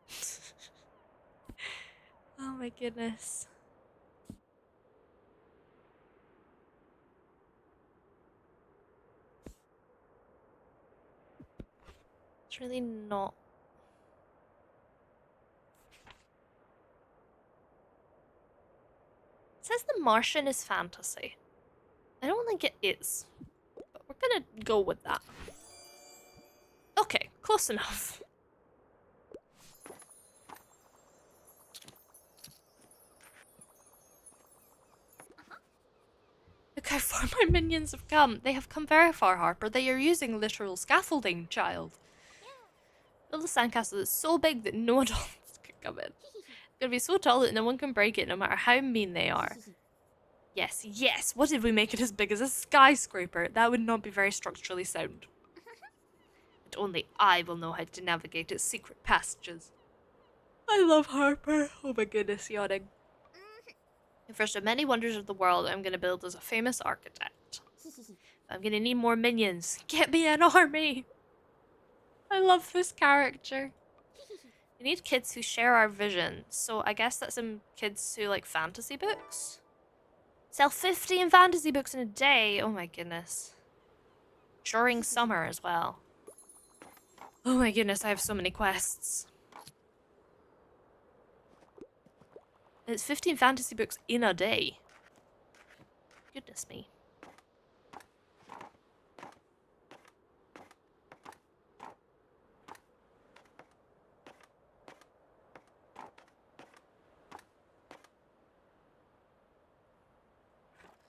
Oh my goodness. It's really not. It says The Martian is fantasy. I don't think it is, but we're gonna go with that. Okay, close enough. Look how far my minions have come. They have come very far, Harper. They are using literal scaffolding, child. Little sandcastle is so big that no adults can come in. It's gonna be so tall that no one can break it, no matter how mean they are. Yes, yes. What if we make it as big as a skyscraper? That would not be very structurally sound. But only I will know how to navigate its secret passages. I love Harper. Oh my goodness, yawning. The first of many wonders of the world I'm gonna build as a famous architect. I'm gonna need more minions. Get me an army! I love this character. We need kids who share our vision, so I guess that's some kids who like fantasy books. Sell 15 fantasy books in a day. Oh my goodness. During summer as well. Oh my goodness, I have so many quests. It's 15 fantasy books in a day. Goodness me.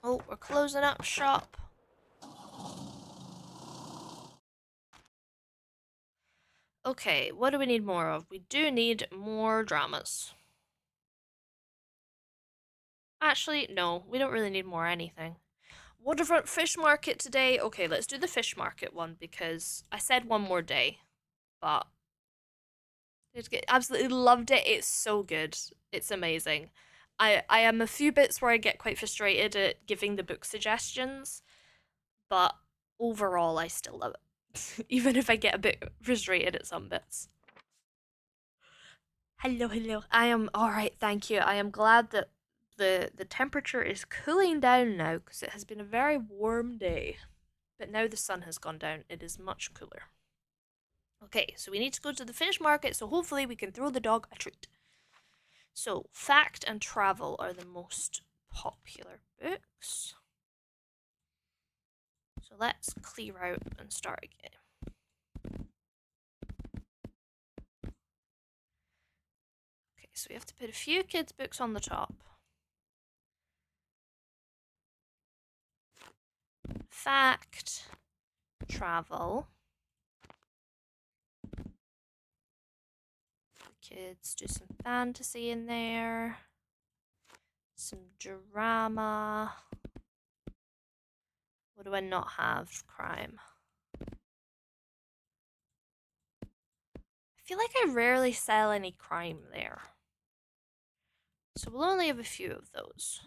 Oh, we're closing up shop. Okay, what do we need more of? We do need more dramas. Actually, no, we don't really need more anything. What about fish market today? Okay, let's do the fish market one because I said one more day, but absolutely loved it. It's so good. It's amazing. I am a few bits where I get quite frustrated at giving the book suggestions, but overall I still love it. Even if I get a bit frustrated at some bits. Hello, hello. I am all right, thank you. I am glad that the temperature is cooling down now because it has been a very warm day. But now the sun has gone down, it is much cooler. Okay, so we need to go to the fish market, so hopefully we can throw the dog a treat. So, fact and travel are the most popular books. So let's clear out and start again. Okay, so we have to put a few kids' books on the top. Fact, travel. Kids, do some fantasy in there. Some drama. What do I not have? Crime. I feel like I rarely sell any crime there. So we'll only have a few of those.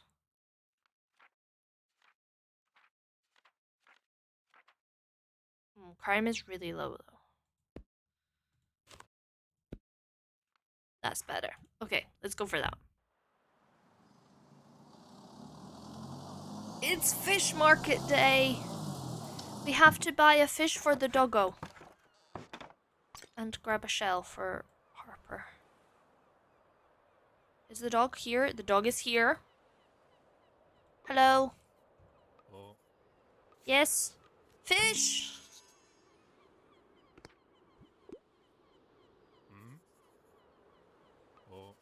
Crime is really low though. That's better. Okay, let's go for that. It's fish market day. We have to buy a fish for the doggo. And grab a shell for Harper. Is the dog here? The dog is here. Hello? Oh. Yes? Fish! Hmm? Oh.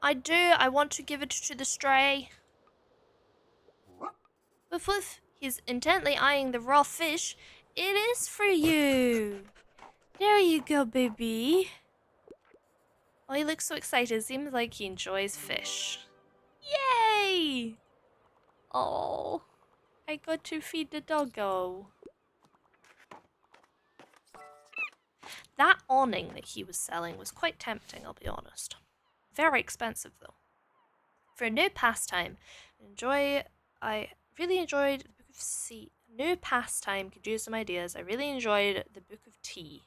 I do. I want to give it to the stray. Woof woof. He's intently eyeing the raw fish. It is for you. There you go, baby. Oh, he looks so excited. Seems like he enjoys fish. Yay! Oh, I got to feed the doggo. That awning that he was selling was quite tempting, I'll be honest. Very expensive though. For a new pastime, I really enjoyed the Book of Sea. New pastime could use some ideas. I really enjoyed the Book of Tea.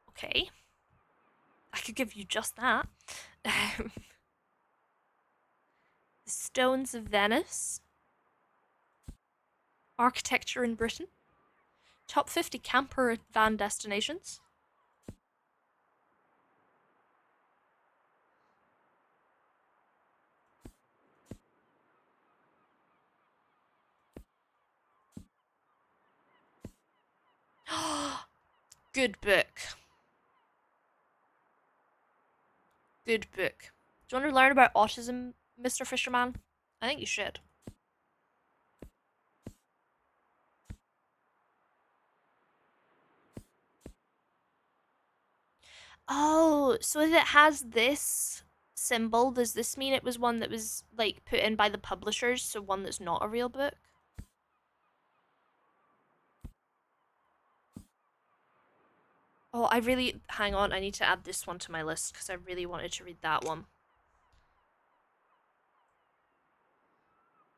Okay. I could give you just that. The Stones of Venice. Architecture in Britain. Top 50 camper van destinations. Good book. Good book. Do you want to learn about autism, Mr. Fisherman? I think you should. Oh, so if it has this symbol, does this mean it was one that was like put in by the publishers, so one that's not a real book? Oh, hang on, I need to add this one to my list because I really wanted to read that one.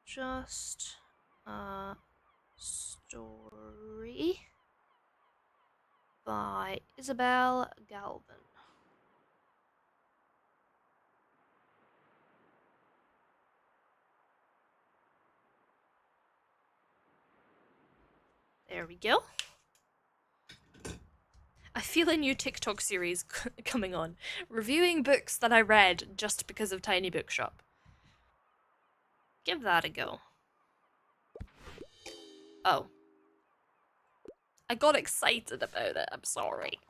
Just a story by Isabel Galvin. There we go. I feel a new TikTok series coming on. Reviewing books that I read just because of Tiny Bookshop. Give that a go. Oh. I got excited about it, I'm sorry.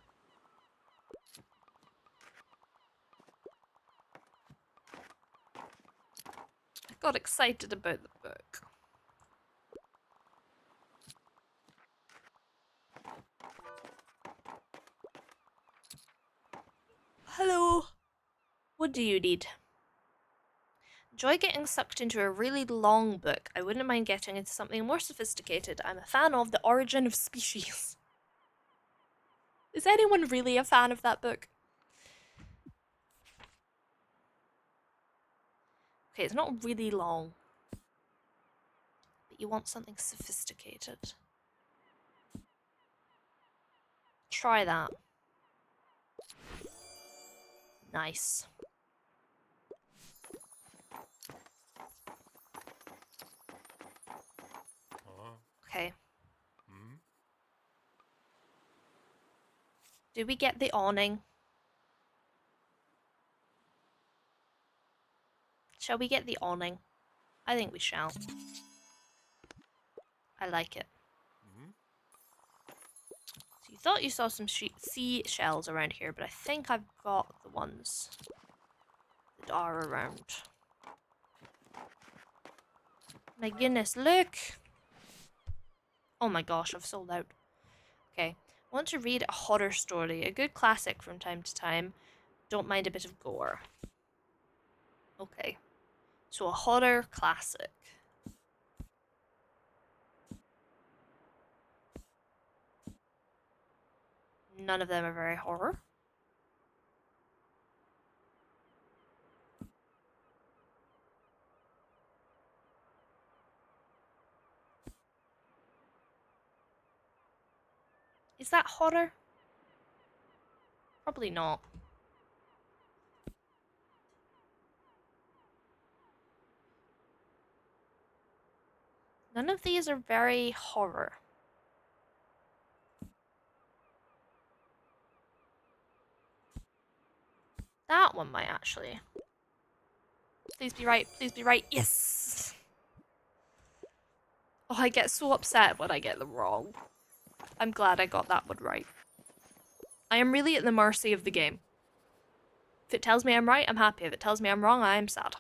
I got excited about the book. Hello. What do you need? Enjoy getting sucked into a really long book. I wouldn't mind getting into something more sophisticated. I'm a fan of The Origin of Species. Is anyone really a fan of that book? Okay, it's not really long. But you want something sophisticated. Try that. Nice. Okay. Hmm? Do we get the awning? Shall we get the awning? I think we shall. I like it. Hmm? So you thought you saw some seashells around here, but I think I've got the ones that are around. My goodness, look! Oh my gosh, I've sold out. Okay. Want to read a horror story, a good classic from time to time. Don't mind a bit of gore. Okay. So a horror classic. None of them are very horror. Is that horror? Probably not. None of these are very horror. That one might actually. Please be right. Please be right. Yes! Oh, I get so upset when I get them wrong. I'm glad I got that one right. I am really at the mercy of the game. If it tells me I'm right, I'm happy. If it tells me I'm wrong, I am sad.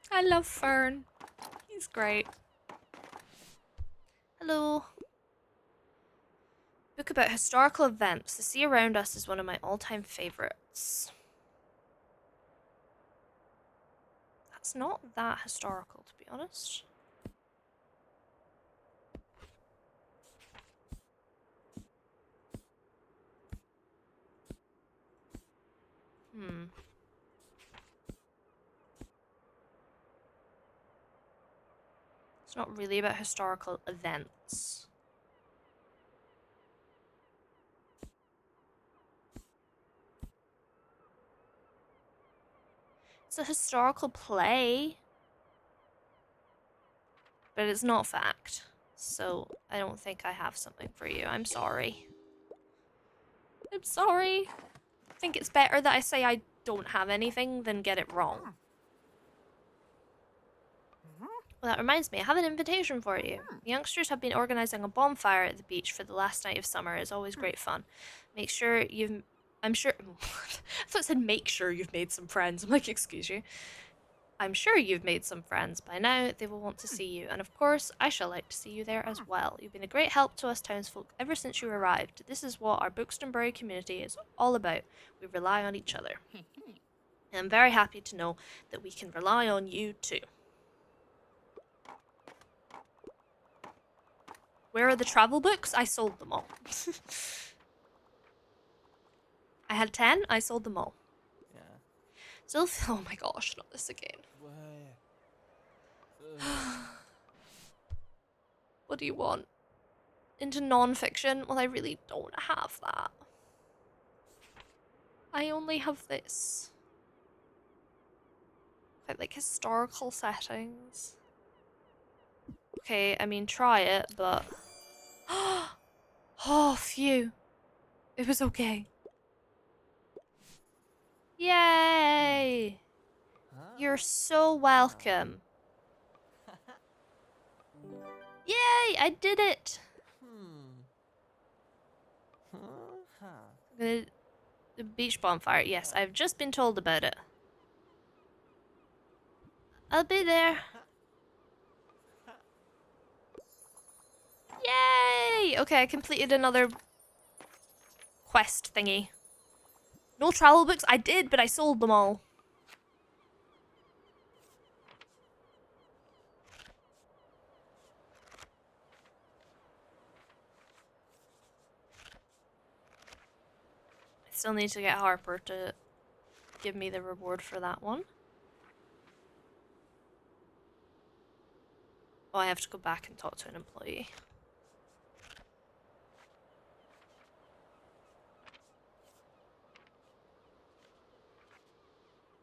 I love Fern. He's great. Hello. Book about historical events. The sea around us is one of my all-time favorites. That's not that historical, to be honest. It's not really about historical events. It's a historical play, but it's not fact. So I don't think I have something for you. I'm sorry. I'm sorry. I think it's better that I say I don't have anything than get it wrong. Well, that reminds me, I have an invitation for you. The youngsters have been organising a bonfire at the beach for the last night of summer. It's always great fun. Make sure you've... I'm sure... I thought it said make sure you've made some friends. I'm like, excuse you. I'm sure you've made some friends by now. They will want to see you. And of course, I shall like to see you there as well. You've been a great help to us townsfolk ever since you arrived. This is what our Buxtonbury community is all about. We rely on each other. And I'm very happy to know that we can rely on you too. Where are the travel books? I sold them all. I had 10, I sold them all. Yeah. Still, oh my gosh, not this again. What do you want? Into non-fiction? Well, I really don't have that. I only have this. Quite like historical settings. Okay, I mean, try it, but. Oh, phew. It was okay. Yay! You're so welcome. Yay! I did it! The beach bonfire. Yes, I've just been told about it. I'll be there. Yay! Okay, I completed another quest thingy. No travel books? I did, but I sold them all. I still need to get Harper to give me the reward for that one. Oh, I have to go back and talk to an employee.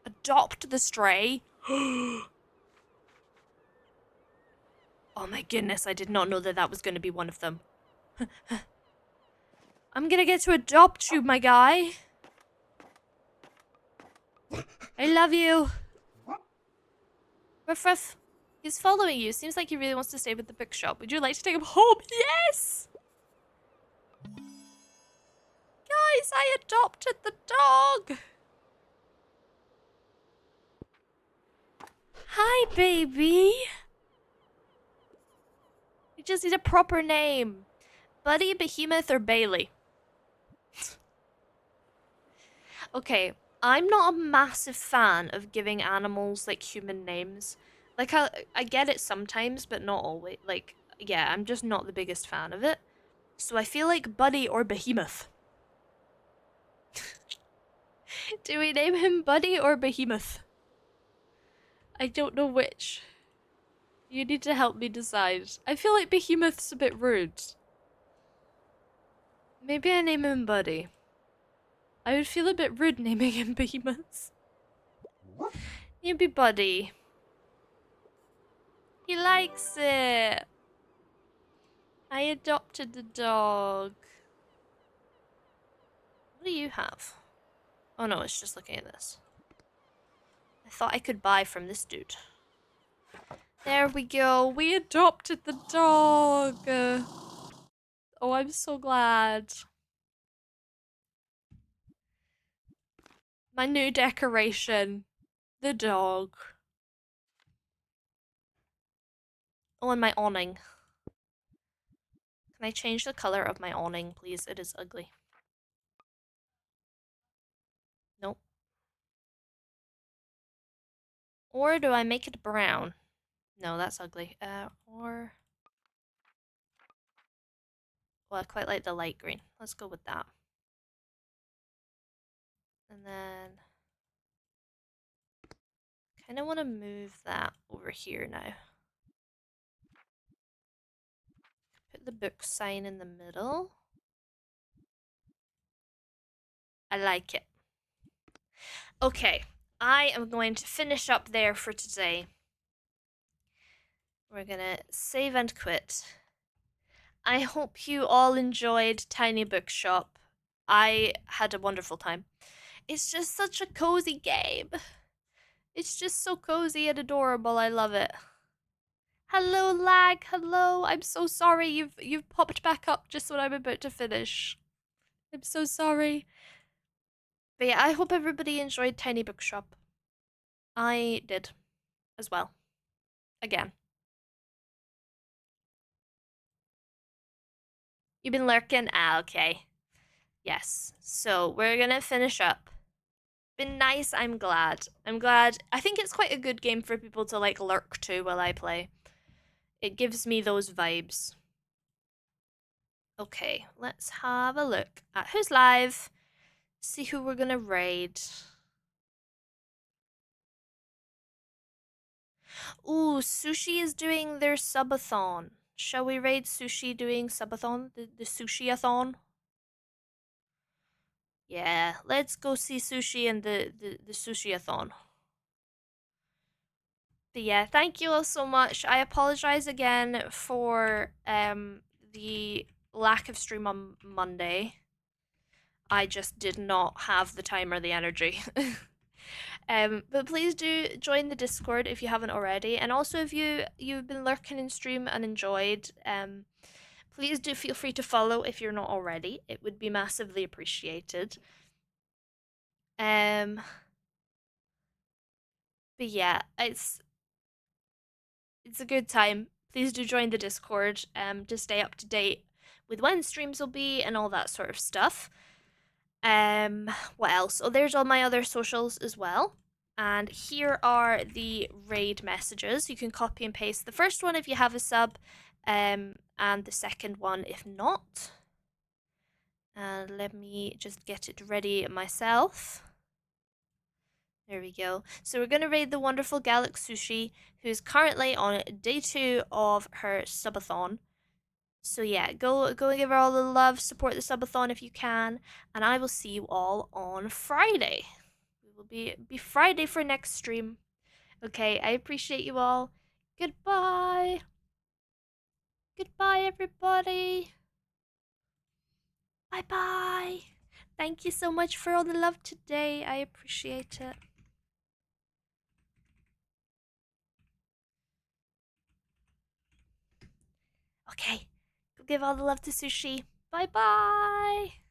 Adopt the stray? Oh my goodness, I did not know that that was going to be one of them. I'm gonna get to adopt you, my guy. I love you. Ruff ruff. He's following you. Seems like he really wants to stay with the bookshop. Would you like to take him home? Yes! Guys, I adopted the dog. Hi, baby. You just need a proper name. Buddy, Behemoth, or Bailey? Okay, I'm not a massive fan of giving animals, like, human names. Like, I get it sometimes, but not always. Like, yeah, I'm just not the biggest fan of it. So I feel like Buddy or Behemoth. Do we name him Buddy or Behemoth? I don't know which. You need to help me decide. I feel like Behemoth's a bit rude. Maybe I name him Buddy. I would feel a bit rude naming him Behemoth. He'd be Buddy. He likes it. I adopted the dog. What do you have? Oh no, it's just looking at this. I thought I could buy from this dude. There we go. We adopted the dog. Oh, I'm so glad. My new decoration. The dog. Oh, and my awning. Can I change the color of my awning, please? It is ugly. Nope. Or do I make it brown? No, that's ugly. Or... Well, I quite like the light green. Let's go with that. And then... kind of want to move that over here now. Put the book sign in the middle. I like it. Okay, I am going to finish up there for today. We're gonna save and quit. I hope you all enjoyed Tiny Bookshop. I had a wonderful time. It's just such a cozy game. It's just so cozy and adorable. I love it. Hello, lag. Hello. I'm so sorry. You've popped back up just when I'm about to finish. I'm so sorry. But yeah, I hope everybody enjoyed Tiny Bookshop. I did as well. Again. You've been lurking? Ah, okay. Yes. So we're gonna finish up. Been nice, I'm glad. I'm glad. I think it's quite a good game for people to like lurk to while I play. It gives me those vibes. Okay, let's have a look at who's live. See who we're gonna raid. Ooh, Sushi is doing their subathon. Shall we raid Sushi doing subathon? The sushi-a-thon? Yeah, let's go see Sushi and the sushi-a-thon. But yeah, thank you all so much. I apologize again for the lack of stream on Monday. I just did not have the time or the energy. But please do join the Discord if you haven't already, and also if you've been lurking in stream and enjoyed, please do feel free to follow if you're not already. It would be massively appreciated. Um, but yeah, it's a good time. Please do join the Discord to stay up to date with when streams will be and all that sort of stuff. What else? Oh, there's all my other socials as well. And here are the raid messages. You can copy and paste the first one if you have a sub, and the second one if not. And let me just get it ready myself. There we go. So we're going to raid the wonderful Galax Sushi, who's currently on day 2 of her subathon. So yeah, go give her all the love, support the subathon if you can, and I will see you all on Friday. We will be Friday for next stream. Okay, I appreciate you all. Goodbye. Goodbye, everybody. Bye bye. Thank you so much for all the love today. I appreciate it. Okay, go give all the love to Sushi. Bye bye.